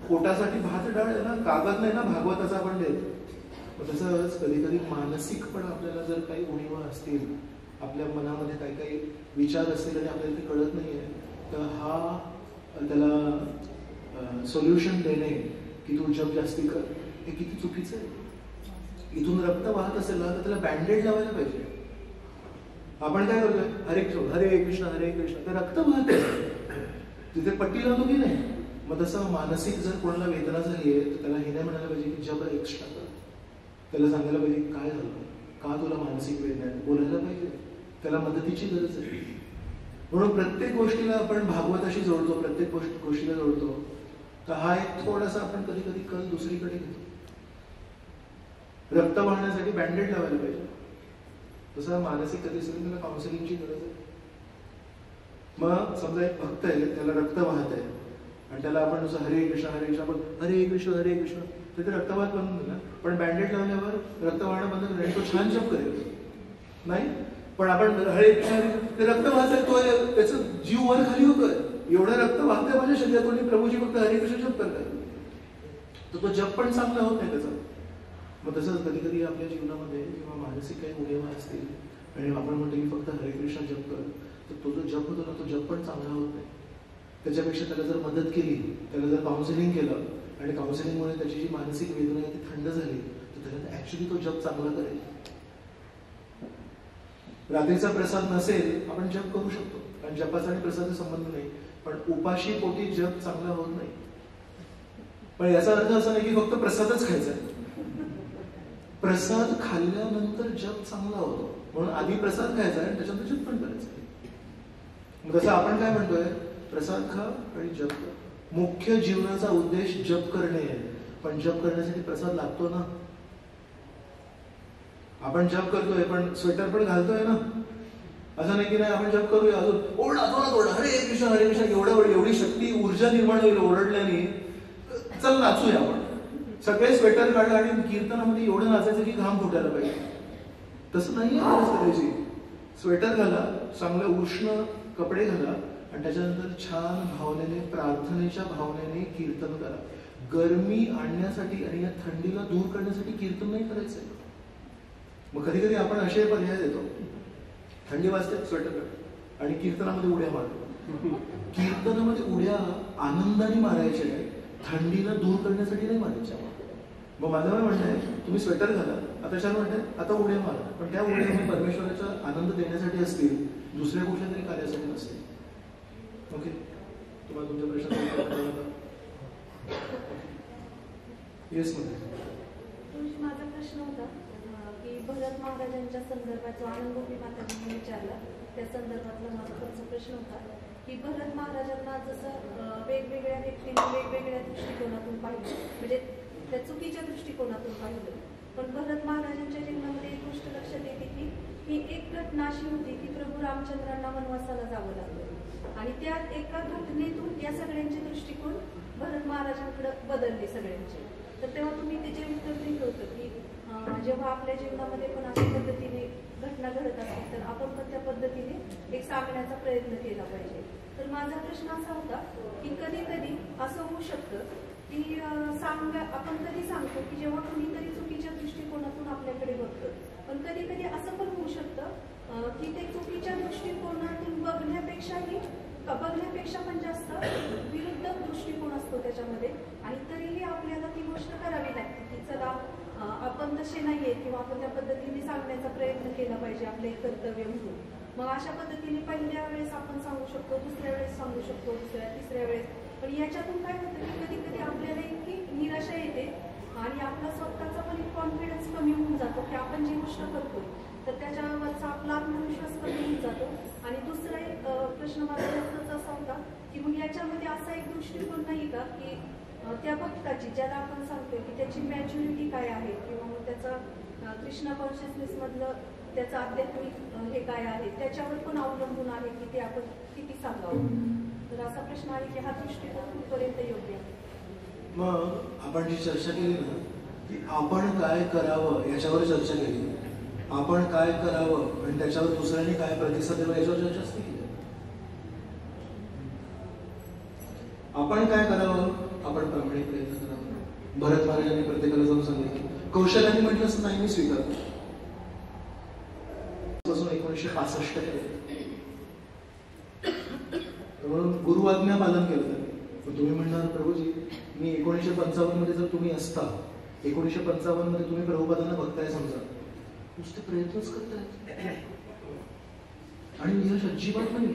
Speaker 1: पोटासाठी भात डाळ आहे ना, कागद नाही ना भागवताचा आपण देत. तसंच कधी कधी मानसिक पण आपल्याला जर काही उणीवा असतील, आपल्या मनामध्ये काही काही विचार असतील आणि आपल्याला ते कळत नाहीये, तर त्याला सोल्युशन देणे की तू जप जास्ती कर, हे किती चुकीचं आहे. इथून रक्त वाहत असेल ना तर त्याला बँडेड लावायला पाहिजे. आपण काय करतोय, हरे कृष्ण हरे कृष्ण, ते रक्त वाहत आहे, तिथे पट्टी लावतो की नाही. मग तसं मानसिक जर कोणाला वेदना झाली आहे तर त्याला हे नाही म्हणायला पाहिजे की जप एक्स्ट्रा कर. त्याला सांगायला पाहिजे काय झालं, का तुला मानसिक वेदना आहे, बोलायला पाहिजे. त्याला मदतीची गरज आहे. म्हणून प्रत्येक गोष्टीला आपण भागवताशी जोडतो, प्रत्येक गोष्टीला जोडतो. तर हा एक थोडासा आपण कधी कधी कल दुसरीकडे घेतो. रक्त वाहण्यासाठी बँडेड लावायला पाहिजे. तसं मानसिक कधी असेल त्याला काउन्सिलिंगची गरज आहे. मग समजा एक भक्त आहे, त्याला रक्त वाहत आहे आणि त्याला आपण नुसतं हरे कृष्ण आपण हरे कृष्ण तर ते रक्त वाहत बनून दिला. पण बँडेड लावल्यावर रक्त वाहणं बंद करेल, तो छान जप करेल नाही. पण आपण हरे कृष्ण ते रक्त वाहत तो त्याचं जीव वर खाली होतोय, एवढं रक्त वाहतंय माझ्या शरीरातून, प्रभूजी फक्त हरे कृष्ण जप करतात, तर तो जप पण चांगला होत नाही त्याचा. मग तसंच कधी कधी आपल्या जीवनामध्ये जेव्हा मानसिक काही उणीवा असतील आणि आपण म्हणतो की फक्त हरे कृष्ण जप कर, तर तो जो जप होतो ना तो जप पण चांगला होत नाही. त्याच्यापेक्षा त्याला जर मदत केली, त्याला जर काउन्सिलिंग केलं आणि काउन्सिलिंगमुळे त्याची जी मानसिक वेदना आहे ती थंड झाली, तर त्याला ऍक्च्युली तो जप चांगला करेल. रात्रीचा प्रसाद नसेल आपण जप करू शकतो, कारण जपाचा आणि प्रसादाचा संबंध नाही. पण उपाशी पोटी जप चांगला होत नाही. पण याचा अर्थ असा नाही की फक्त प्रसादच खायचा. प्रसाद खाल्ल्यानंतर जप चांगला होतो, म्हणून आधी प्रसाद खायचा आणि त्याच्यानंतर जप पण करायचा. तसं आपण काय म्हणतोय, प्रसाद खा आणि जप कर. मुख्य जीवनाचा उद्देश जप करणे आहे, पण जप करण्यासाठी प्रसाद लागतो ना. आपण जप करतोय पण स्वेटर पण घालतोय ना. असं नाही की नाही आपण जप करूया अजून ओरडा हरे कृष्ण एवढी शक्ती ऊर्जा निर्माण होईल ओरडल्याने, चल नाचूया आपण. सगळे स्वेटर काढलं आणि कीर्तनामध्ये एवढं नाचायचं की घाम फुटायला पाहिजे. तसं नाहीये करायची. स्वेटर घाला, चांगले उष्ण कपडे घाला आणि त्याच्यानंतर छान भावनेने, प्रार्थनेच्या भावनेने कीर्तन करा. गरमी आणण्यासाठी आणि या थंडीला दूर करण्यासाठी कीर्तन नाही करायचंय. मग कधी कधी आपण असे पर्याय देतो, थंडी वाजते स्वेटर काढ आणि कीर्तनामध्ये उड्या मारतो. कीर्तनामध्ये उड्या आनंदाने मारायच्या नाही, थंडीला दूर करण्यासाठी नाही मारायच्या. मग माझं काय म्हणणं आहे, तुम्ही स्वेटर घाला, आता छान म्हणताय आता उड्या मारा, पण त्या उड्या तुम्ही परमेश्वराचा आनंद देण्यासाठी असतील, दुसऱ्या कुठल्या तरी कार्यासाठी नसतील. ओके, तुम्हाला तुमच्या प्रश्न येस मध्ये
Speaker 3: माझा प्रश्न होता की भरत महाराजांच्या संदर्भात जो आनंदगोपी मातांनी विचारला त्या संदर्भातला माझा पुढचा प्रश्न होता की भरत महाराजांना जसं वेगवेगळ्या व्यक्तींनी वेगवेगळ्या दृष्टिकोनातून पाहिलं, म्हणजे त्या चुकीच्या दृष्टिकोनातून पाहिलं. पण भरत महाराजांच्या जीवनामध्ये एक गोष्ट लक्षात येते की ही एक घटना अशी होती की प्रभू रामचंद्रांना वनवासाला जावं लागलं आणि त्या एका घटनेतून या सगळ्यांचे दृष्टिकोन भरत महाराजांकडे बदलले सगळ्यांचे. तर तेव्हा तुम्ही ते जे उत्तर दिलं होतं की जेव्हा आपल्या जीवनामध्ये पण अशा पद्धतीने घटना घडत असतील तर आपण पण त्या पद्धतीने एक सांगण्याचा प्रयत्न केला पाहिजे. तर माझा प्रश्न असा होता की कधी कधी असं होऊ शकतं की आपण कधी सांगतो की जेव्हा कोणीतरी चुकीच्या दृष्टिकोनातून आपल्याकडे बघतं, पण कधी कधी असं पण होऊ शकतं की ते चुकीच्या दृष्टिकोनातून बघण्यापेक्षा पण जास्त विरुद्ध दृष्टिकोन असतो त्याच्यामध्ये आणि तरीही आपल्याला ती गोष्ट करावी लागते की चला आपण तसे नाहीये किंवा आपण त्या पद्धतीने सांगण्याचा प्रयत्न केला पाहिजे, आपले कर्तव्य म्हणून. मग अशा पद्धतीने पहिल्या वेळेस आपण सांगू शकतो, दुसऱ्या वेळेस सांगू शकतो, तिसऱ्या वेळेस. पण याच्यातून काय होतं की कधी कधी आपल्याला इतकी निराशा येते आणि आपला स्वतःचा पण एक कॉन्फिडन्स कमी होऊन जातो की आपण जी गोष्ट करतो तर त्याच्यावरचा आपला आत्मविश्वास कमी होऊन जातो. आणि दुसरा एक प्रश्न माझा असा होता की मग याच्यामध्ये असा एक दृष्टिकोन नाही का की त्या भक्ताची, ज्याला आपण सांगतोय की त्याची मॅच्युरिटी काय आहे किंवा मग त्याचा कृष्णा कॉन्शियसनेस मधलं त्याचं आध्यात्मिक हे काय आहे त्याच्यावर पण अवलंबून आहे की ते आपण किती सांगावं. तर असा प्रश्न आहे की हा दृष्टिकोन कुठपर्यंत योग्य आहे.
Speaker 1: मग आपण जी चर्चा केली ना की आपण काय करावं याच्यावर चर्चा केली. आपण काय करावं आणि त्याच्यावर दुसऱ्यांनी काय प्रतिसाद द्यावा याच्यावर चर्चाच केली. आपण काय करावं, आपण प्रामाणिक प्रयत्न करावा. भरत महाराजांनी प्रत्येकाला जाऊन सांगितलं कौशल्याने म्हटलं असं नाही मी स्वीकारतो. 1965 म्हणून गुरु आज्ञा पालन केलं. तुम्ही म्हणणार प्रभूजी मी 1955 मध्ये जर तुम्ही असता, 1955 मध्ये तुम्ही प्रभुपादांना बघताय समजा, नुसते प्रयत्नच करताय आणि यश अजिबात नाही.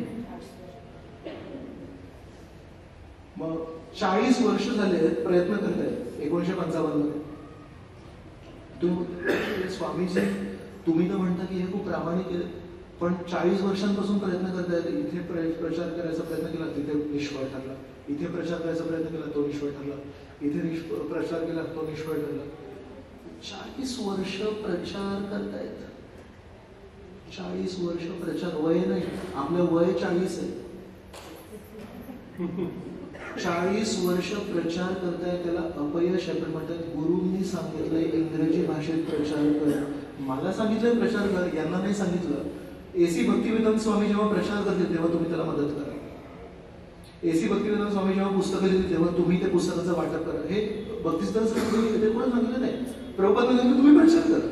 Speaker 1: मग 40 वर्ष झाले प्रयत्न करतायत 1955 मध्ये. तुम्ही स्वामीजी तुम्ही तर म्हणता की हे खूप प्रामाणिक आहे, पण 40 वर्षांपासून प्रयत्न करतायत. इथे प्रचार करायचा प्रयत्न केला, तिथे निष्फळ ठरला. इथे प्रचार करायचा प्रयत्न केला, तो निष्फळ ठरला. इथे प्रचार केला, तो निष्फळ ठरला. 40 वर्ष प्रचार करतायत. 40 वर्ष प्रचार. वय नाही, आपलं वय 40 आहे. 40 वर्ष प्रचार करताय, त्याला अपयश आहे. पण म्हणतात गुरूंनी सांगितलंय इंग्रजी भाषेत प्रचार कर. मला सांगितलंय प्रचार कर, यांना नाही सांगितलं. एसी भक्तिवेदांत स्वामी जेव्हा प्रचार करतील तेव्हा तुम्ही त्याला मदत करा. एसी भक्तिवेदांत स्वामी जेव्हा पुस्तकं लिहितील तेव्हा तुम्ही त्या पुस्तकाचं वाटप करा. हे भक्तिसिद्धांत स्वामी ते कोण सांगितलं नाही. प्रभुपाद म्हणतात तुम्ही प्रचार करा.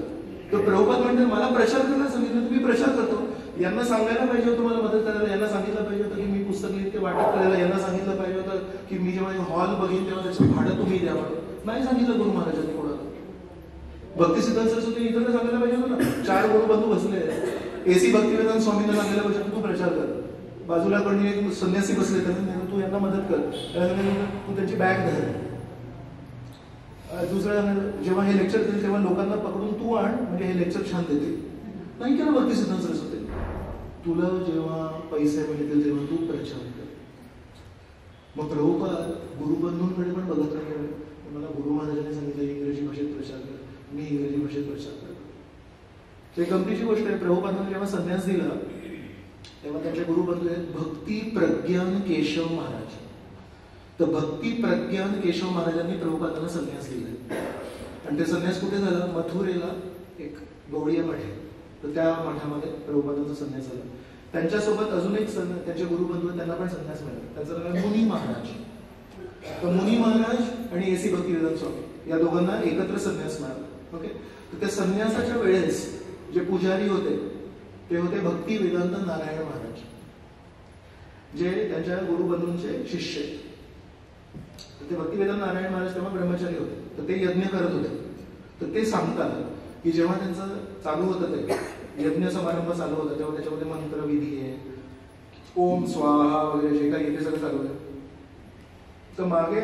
Speaker 1: तर प्रभुपाद म्हणतात मला प्रचार करायला सांगितलं, तुम्ही प्रचार करतो. यांना सांगायला पाहिजे होतं तुम्हाला मदत करायला, यांना सांगितलं पाहिजे होतं की मी पुस्तक लिहित ते वाटप करायला, यांना सांगितलं पाहिजे होतं की मी जेव्हा हॉल बघीन तेव्हा त्याचं भाडं तुम्ही द्यावं. नाही सांगितलं गुरु महाराजांनी कोणाला. भक्तिसिद्धांत सरस्वती इतर सांगायला पाहिजे होतं ना. 4 गुरुबंधू बसले, एसी भक्तिवेदांत स्वामींना सांगायला पाहिजे तू प्रचार कर. बाजूला कोणी एक संन्यासी बसले, त्यांना तू यांना मदत कर, तू त्यांची बॅग धर. दुसरं जेव्हा हे लेक्चर देईल तेव्हा लोकांना पकडून तू आण, म्हणजे हे लेक्चर छान देतील. नाही केलं भक्तिसिद्धांत सरस्वती. तुला जेव्हा पैसे मिळतील तेव्हा तू प्रचार कर. मग प्रभुपाद गुरुबंधूंकडे पण बघत नाही. मला गुरु महाराजांनी सांगितलं इंग्रजी भाषेत प्रचार कर, मी इंग्रजी भाषेत प्रचार करतो. ते गमतीची गोष्ट आहे. प्रभुपादांना जेव्हा संन्यास दिला तेव्हा त्यांचे गुरुबंधू आहेत भक्ती प्रज्ञान केशव महाराज. तर भक्ती प्रज्ञान केशव महाराजांनी प्रभुपादांना संन्यास दिला. आणि ते संन्यास कुठे झाला? मथुरेला एक गौडीय मठ आहे, तर त्या मठामध्ये प्रभुपादांचा संन्यास झाला. त्यांच्यासोबत अजून एक त्यांचे गुरुबंधू आहेत, त्यांना पण संन्यास मिळाला. त्यांचं नाव आहे मुनी महाराज. तर मुनी महाराज आणि एसी भक्तिवेदांत स्वामी या दोघांना एकत्र संन्यास मिळाला. ओके. तर त्या संन्यासाच्या वेळेस जे पुजारी होते ते होते भक्ती वेदांत नारायण महाराज, जे त्यांच्या गुरुबंधूंचे शिष्य. ते भक्ती वेदांत नारायण महाराज तेव्हा ब्रह्मचारी होते, तर ते यज्ञ करत होते. तर ते सांगतात की जेव्हा त्यांचं चालू होतं ते यज्ञ समारंभ चालू होता तेव्हा त्याच्यामध्ये मंत्रविधी आहे, ओम स्वाहा वगैरे जे काही येते सगळं चालू आहे. तर मागे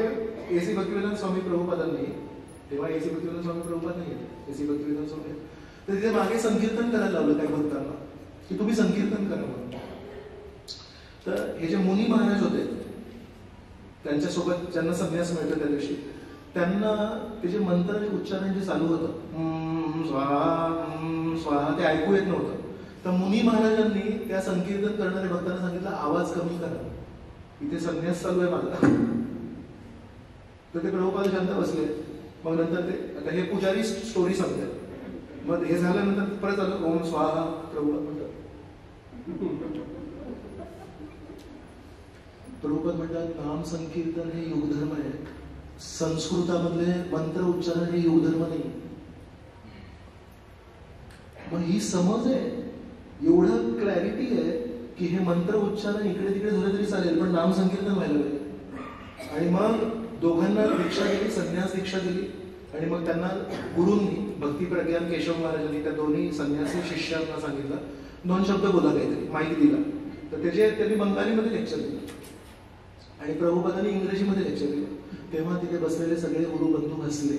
Speaker 1: एसी भक्तिवेदांत स्वामी प्रभुपादांनी, तेव्हा एसी भक्तिवेदांत स्वामी प्रभुपाद नाही येते, एसी भक्तिवेदांत स्वामी, तर तिथे मागे संकीर्तन करायला लावलं काही भक्तांना की तुम्ही संकीर्तन करा म्हणून. तर हे जे मुनी महाराज होते त्यांच्यासोबत ज्यांना संन्यास मिळतो त्या दिवशी, त्यांना ते जे मंत्र उच्चारण जे चालू होतं स्वाहा स्वाहा ते ऐकू येत नव्हतं. तर मुनी महाराजांनी त्या संकीर्तन करणाऱ्या भक्तांना सांगितलं आवाज कमी करा, इथे संन्यास चालू आहे माझा. तर ते प्रभुपाद शांत बसले. मग नंतर ते आता हे पुजारी स्टोरी सांगतात. मग हे झाल्यानंतर परत आलं ओम स्वाहा. प्रभुपाद म्हणतात नाम संकीर्तन हे युगधर्म आहे. संस्कृतामधले मंत्र उच्चारण हे युगधर्म नाही. मग ही समज आहे, एवढं क्लॅरिटी आहे की हे मंत्र उच्चारण इकडे तिकडे झालं तरी चालेल, पण नाम संकीर्तन व्हायला पाहिजे. आणि मग दोघांना दीक्षा दिली, संन्यास दीक्षा दिली. आणि मग त्यांना गुरूंनी भक्ती प्रज्ञान केशव महाराजांनी त्या दोन्ही संन्यासी शिष्यांना सांगितलं 2 शब्द बोला, काहीतरी माहिती दिला. तर त्याचे त्यांनी बंगालीमध्ये लेक्चर दिलं आणि प्रभुपादांनी इंग्रजीमध्ये लेक्चर दिलं. तेव्हा तिथे बसलेले सगळे गुरुबंधू हसले.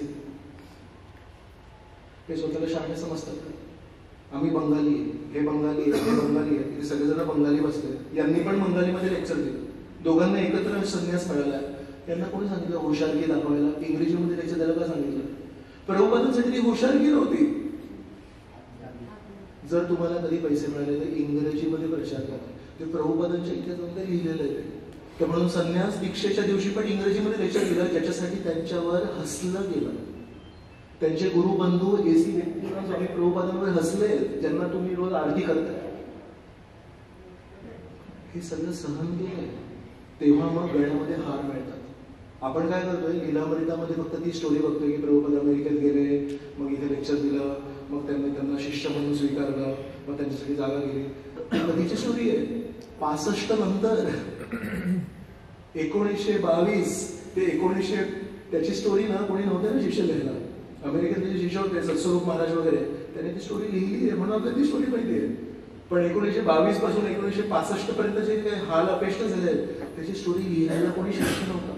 Speaker 1: हे स्वतःला शाणे समजतात का? आम्ही बंगाली आहे, हे बंगाली आहे, हे बंगाली आहे. तिथे सगळेजण बंगाली बसले. यांनी पण बंगालीमध्ये लेक्चर दिलं. दोघांना एकत्र संन्यास मिळाला. त्यांना कोणी सांगितलं हुशारगी दाखवायला? इंग्रजीमध्ये लेक्चर द्यायला का सांगितलं? प्रभुपादांसाठी ती हुशारगी नव्हती. जर तुम्हाला कधी पैसे मिळाले तर इंग्रजीमध्ये प्रचार करा. ते प्रभुपादांच्या इथे जाऊन ते लिहिलेलं आहे. तर म्हणून संन्यास दीक्षेच्या दिवशी पण इंग्रजीमध्ये लेक्चर दिलं, ज्याच्यासाठी त्यांच्यावर हसलं गेलं. त्यांचे गुरुबंधू एसी व्यक्तींना स्वामी प्रभुपादांवर हसले, ज्यांना तुम्ही रोज आरती करताय. हे सगळं सहन केलंय. तेव्हा मग गळ्यामध्ये हार मिळतात. आपण काय करतोय, लीलामृतामध्ये फक्त ती स्टोरी बघतोय की प्रभुपाद अमेरिकेत गेले, मग इथे लेक्चर दिलं, मग त्यांना शिष्य म्हणून स्वीकारलं, मग त्यांच्यासाठी जागा गेली. कधीची स्टोरी आहे? 65 नंतर 1922 ते 1900 त्याची स्टोरी ना कोणी नव्हते ना शिष्य लिहायला. अमेरिकेतले जे शिष्य होते सत्स्वरूप महाराज वगैरे, त्यांनी ती स्टोरी लिहिली आहे म्हणून आपल्याला ती स्टोरी माहिती आहे. पण 1922 पासून 1965 पर्यंत जे काही हाल अपेष्ट झाले त्याची स्टोरी लिहायला कोणी शिष्य नव्हता.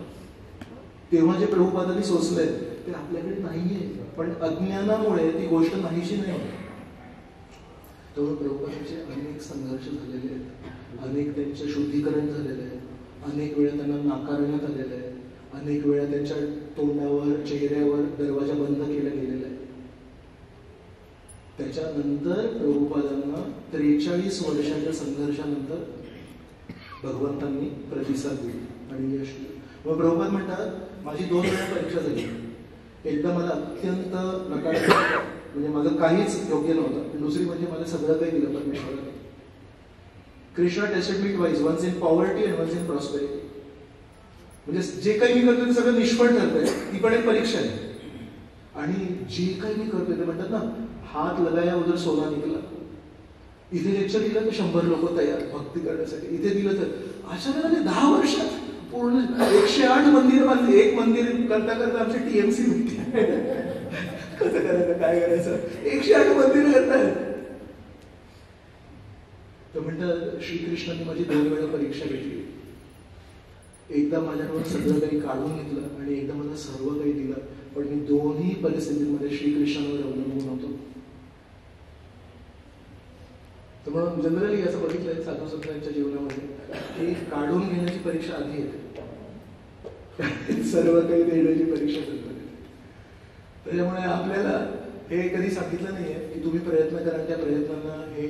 Speaker 1: तेव्हा जे प्रभुपादांनी सोचलंय ते आपल्याकडे नाहीये, पण अज्ञानामुळे ती गोष्ट नाहीशी नाही. तेव्हा प्रभुपादांचे अनेक संघर्ष झालेले आहेत, अनेक त्यांचे शुद्धीकरण झालेले आहे, अनेक वेळा त्यांना नाकारण्यात आलेलं आहे, अनेक वेळा त्यांच्या तोंडावर चेहऱ्यावर दरवाजा बंद केला गेलेला आहे. त्याच्यानंतर प्रभुपादांना 43 वर्षाच्या संघर्षानंतर भगवंतांनी प्रतिसाद दिला आणि यश दिलं. मग प्रभुपाद म्हणतात, माझी 2 वेळा परीक्षा झाली. एकदा मला अत्यंत नकारात्मक, म्हणजे माझं काहीच योग्य नव्हतं. दुसरी म्हणजे मला सगळं काही दिलं परमेश्वराने. Krishna tested me twice, once in poverty and once in prosperity. म्हणजे जे काही मी करतोय ते सगळं निष्फळ ठरतंय, ती पण एक परीक्षा आहे. आणि जे काही मी करतोय ते म्हणतात ना, हात लगाया उधर सोना निघाला. इथे लेक्चर दिलं तर 100 लोक तयार भक्ती करण्यासाठी, इथे दिलं तर अचानक 10 वर्षात पूर्ण 108 मंदिर बांधली. एक मंदिर करता करता आमची TMC होती. कसं करायचं, काय करायचं, 108 मंदिर करतायत. तर म्हणतात श्रीकृष्णाने माझी 2 वेळा परीक्षा घेतली. एकदा माझ्याकडून सगळं काही काढून घेतलं आणि एकदा मला सर्व काही दिलं. पण मी दोन्ही परिस्थितींमध्ये श्रीकृष्णावर अवलंबून होतो. तर म्हणून जनरली असं बघितलंय साधू संतांच्या जीवनामध्ये की काढून घेण्याची परीक्षा आधी येते, सर्व काही देण्याची परीक्षा नंतर येते. त्याच्यामुळे आपल्याला हे कधी सांगितलं नाहीये की तुम्ही प्रयत्न करा, त्या प्रयत्नांना हे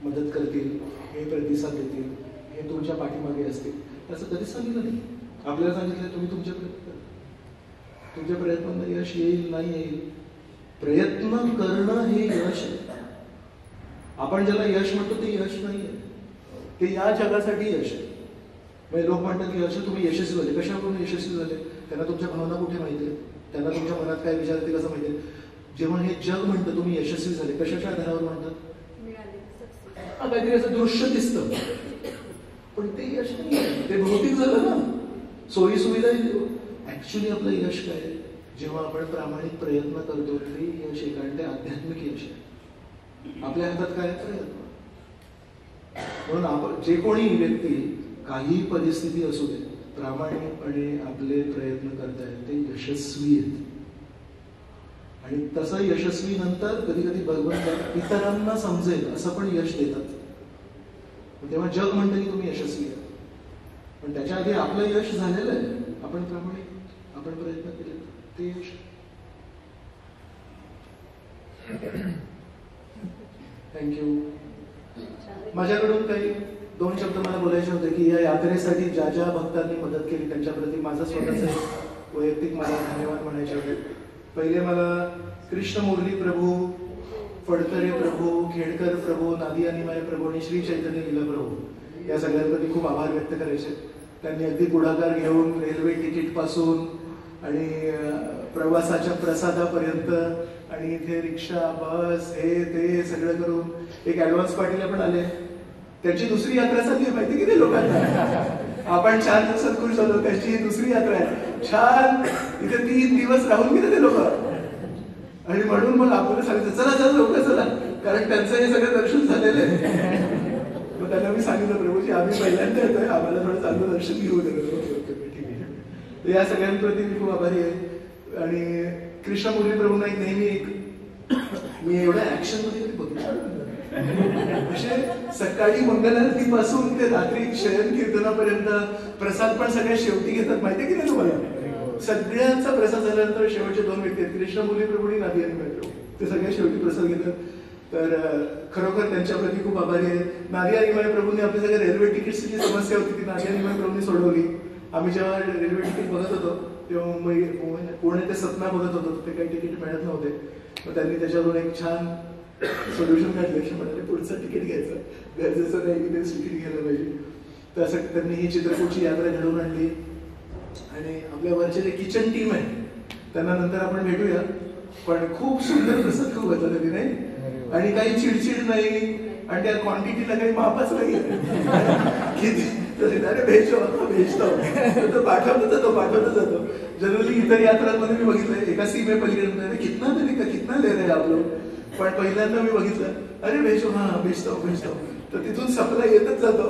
Speaker 1: मदत करतील, हे प्रतिसाद देतील, हे तुमच्या पाठीमागे असतील, असं कधीच सांगितलं नाही. आपल्याला सांगितलं तुम्ही तुमचे प्रयत्न करा, तुमच्या प्रयत्नांना यश येईल नाही येईल. प्रयत्न करणं हे यश आहे. आपण ज्याला यश म्हणतो ते यश नाहीये, ते या जगासाठी यश आहे. म्हणजे लोक म्हणतात की यश तुम्ही यशस्वी झाले, कशाकडून यशस्वी झाले? त्यांना तुमच्या भावना कुठे माहिती आहे, त्यांना तुमच्या मनात काय विचार येते कसं माहिती आहे. जेव्हा हे जग म्हणतं तुम्ही यशस्वी झाले, कशाच्या आधारावर म्हणतात? काहीतरी असं दृश्य दिसतं, पण ते यश नाही, ते भौतिक झालं ना, सोयी सुविधा. ऍक्च्युली आपलं यश काय आहे? जेव्हा आपण प्रामाणिक प्रयत्न करतो ते यश आहे, कारण ते आध्यात्मिक यश आहे. आपल्या हातात काय प्रयत्न. म्हणून आपण जे कोणी व्यक्ती काही परिस्थिती असू दे प्रामाणिकपणे आपले प्रयत्न करतायत ते यशस्वी आहेत. आणि तसं यशस्वी नंतर कधी कधी भगवंत इतरांना समजेल असं पण यश देतात. तेव्हा जग म्हणतं की तुम्ही यशस्वी आहात, पण त्याच्या आधी आपलं यश झालेलं आहे. आपण प्रामाणिक, आपण प्रयत्न केले ते यश. थँक्यू. माझ्याकडून काही 2 शब्द मला बोलायचे होते की या यात्रेसाठी ज्या ज्या भक्तांनी मदत केली त्यांच्याप्रती माझं स्वतःचं वैयक्तिक मला धन्यवाद म्हणायचे होते. पहिले मला कृष्ण मुरली प्रभू, फडतरे प्रभू, खेडकर प्रभू, नादिया निमाय प्रभू आणि श्री चैतन्य लीला प्रभू या सगळ्यांप्रती खूप आभार व्यक्त करायचे. त्यांनी अगदी पुढाकार घेऊन रेल्वे तिकीट पासून आणि प्रवासाच्या प्रसादापर्यंत आणि इथे रिक्षा, बस, हे ते सगळं करून एक ऍडव्हान्स पार्टीला पण आले. त्यांची दुसरी यात्रा चालली आहे माहिती किती लोकांना. आपण 4 दिवसात खुश झालो, त्यांची दुसरी यात्रा आहे. छान इथे 3 दिवस राहून गेले ते लोक. आणि म्हणून मग आपल्याला सांगितलं चला चला लवकर चला, कारण त्यांचं हे सगळं दर्शन झालेलं आहे. मग त्यांना मी सांगितलं प्रभूजी आम्ही पहिल्यांदा येतोय, आम्हाला थोडं चांगलं दर्शन घेऊ दे. ठीक आहे. तर या सगळ्यांप्रती मी खूप आभारी आहे. आणि कृष्ण मुरली प्रभूंना एक नेहमी मी एवढ्या ऍक्शन मध्ये कधी बघितलं म्हणजे सकाळी मंगलारतीपासून ते रात्री शयन कीर्तनापर्यंत प्रसाद पण सगळ्या शेवटी घेतात माहितीये की नाही तुम्हाला. सगळ्यांचा प्रसाद झाल्यानंतर शेवटचे 2 व्यक्ती आहेत कृष्ण मुरली प्रभू आणि नादिया निमाय प्रभू, ते सगळ्या शेवटी प्रसाद घेतात. तर खरोखर त्यांच्याप्रती खूप आभारी आहे. नादिया निमाय प्रभूंनी आपली सगळ्या रेल्वे तिकीटची जी समस्या होती ती नादिया निमाय प्रभूंनी सोडवली. आम्ही जेव्हा रेल्वे तिकीट बघत होतो तेव्हा पुणे ते सतना बघत होतो, ते काही तिकीट मिळत नव्हते. मग त्यांनी त्याच्यावरून एक छान सोल्युशन काढलं की म्हणाले पुढचं तिकीट घ्यायचं, गरजेचं नाही की ते तिकीट घ्यायला पाहिजे. तर असं त्यांनी ही चित्रकूटची यात्रा घडवून आणली. आणि आपल्या वरचे जे किचन टीम आहे त्यांना नंतर आपण भेटूया. पण खूप सुंदर प्रसंग होता तरी नाही, आणि काही चिडचिड नाही, आणि त्या क्वांटिटीला काही मापच नाही. अरे भेजतो तो पाठवतो जातो. जनरली इतर यात्रांमध्ये मी बघितलंय एका सीमे पलीकडे कितना ले रहे आप लोग, पण पहिल्यांदा मी बघितलं अरे भेजतो तर तिथून सप्लाय येतच जातो.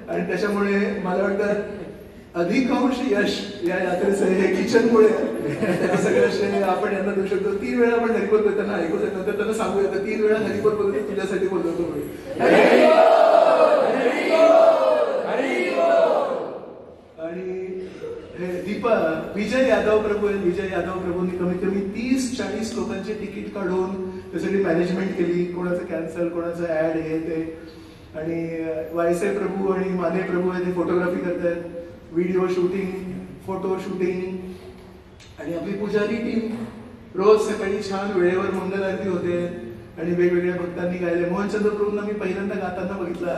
Speaker 1: आणि त्याच्यामुळे मला वाटतं अधिकांश यश या यात्रेचं हे किचनमुळे त्याचं सगळं श्रेय आपण यांना देऊ शकतो. 3 वेळा आपण हरिपोल बोलताना ऐकू नंतर त्यांना सांगूया 3 वेळा हरिपोल बोलतो तुझ्यासाठी बोलतो. आणि हे विजय यादव प्रभूंनी कमीत कमी 30-40 लोकांचे तिकीट काढून त्यासाठी मॅनेजमेंट केली. कोणाचं कॅन्सल, कोणाचं ऍड, हे ते. आणि वायसे प्रभू आणि माने प्रभू हे फोटोग्राफी करतात, व्हिडिओ शूटिंग, फोटो शूटिंग. आणि आपली पुजारी टीम रोज सकाळी छान वेळेवर मंगल आरती होते आणि वेगवेगळ्या भक्तांनी गायले. मोहनचंद्र प्रभूंना मी पहिल्यांदा गाताना बघितलं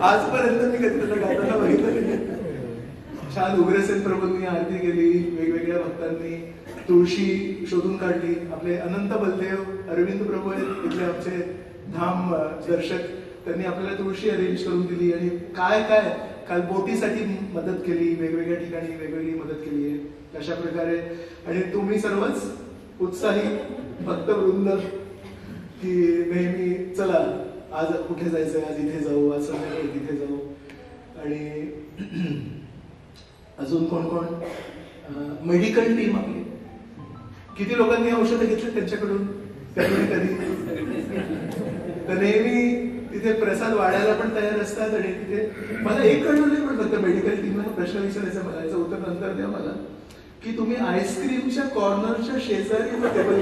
Speaker 1: आजपर्यंत मी कधी त्यांना गाताना बघितलं नाही. छान उग्रसेन प्रभूंनी आरती केली, वेगवेगळ्या भक्तांनी तुळशी शोधून काढली. आपले अनंत बलदेव अरविंद प्रभू आहेत इथले आमचे धाम दर्शक, त्यांनी आपल्याला तुळशी अरेंज करून दिली. आणि काय काल बोटीसाठी मदत केली, वेगवेगळ्या ठिकाणी वेगवेगळी मदत केली आहे. अशा प्रकारे आणि तुम्ही सर्वच उत्साही भक्तवृंद की नेहमी चला आज कुठे जायचंय, आज इथे जाऊ, आज संध्याकाळी तिथे जाऊ. आणि अजून कोण मेडिकल टीम आपली किती लोकांनी औषधं घेतली त्यांच्याकडून कधी तर नेहमी तिथे प्रसाद वाढायला पण तयार असतात. आणि तिथे मला एक कळलं नाही, पण फक्त मेडिकल टीमला प्रश्न विचारायचा मला, याचं उत्तर नंतर द्या मला, की तुम्ही आईस्क्रीमच्या कॉर्नरच्या शेजारी टेबल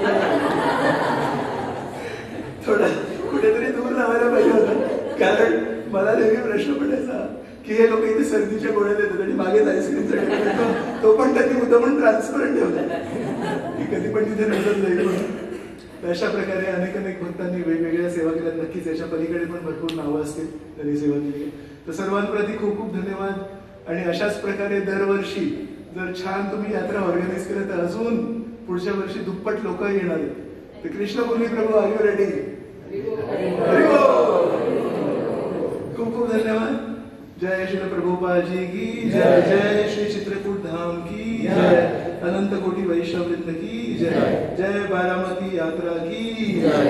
Speaker 1: थोडा कुठेतरी दूर लावायला पाहिजे होतं. कारण मला नेहमी प्रश्न पडायचा की हे लोक इथे सर्दीच्या गोळ्या देतात आणि मागेच आईस्क्रीमचा टेबल, तो पण त्यांनी मुद्दामून ट्रान्सपरंट ठेवला की कधी पण तिथे नजर जाईल. अशा प्रकारे अनेक भक्तांनी वेगवेगळ्या सेवा केल्या. नक्कीच याच्या पलीकडे पण भरपूर नावं असतील त्यांनी सेवा केली. तर सर्वांप्रती खूप खूप धन्यवाद. आणि अशाच प्रकारे दरवर्षी जर छान तुम्ही यात्रा ऑर्गनाईज केलं तर अजून पुढच्या वर्षी दुप्पट लोक येणार आहेत. तर कृष्णपुरी प्रभू आर यू रेडी? खूप खूप धन्यवाद. जय श्री प्रभुपाद जी की जय, जय श्री चित्रकूट धाम की जय, अनंत कोटि वैष्णव वृंद की जय, जय बारामती यात्रा की जय.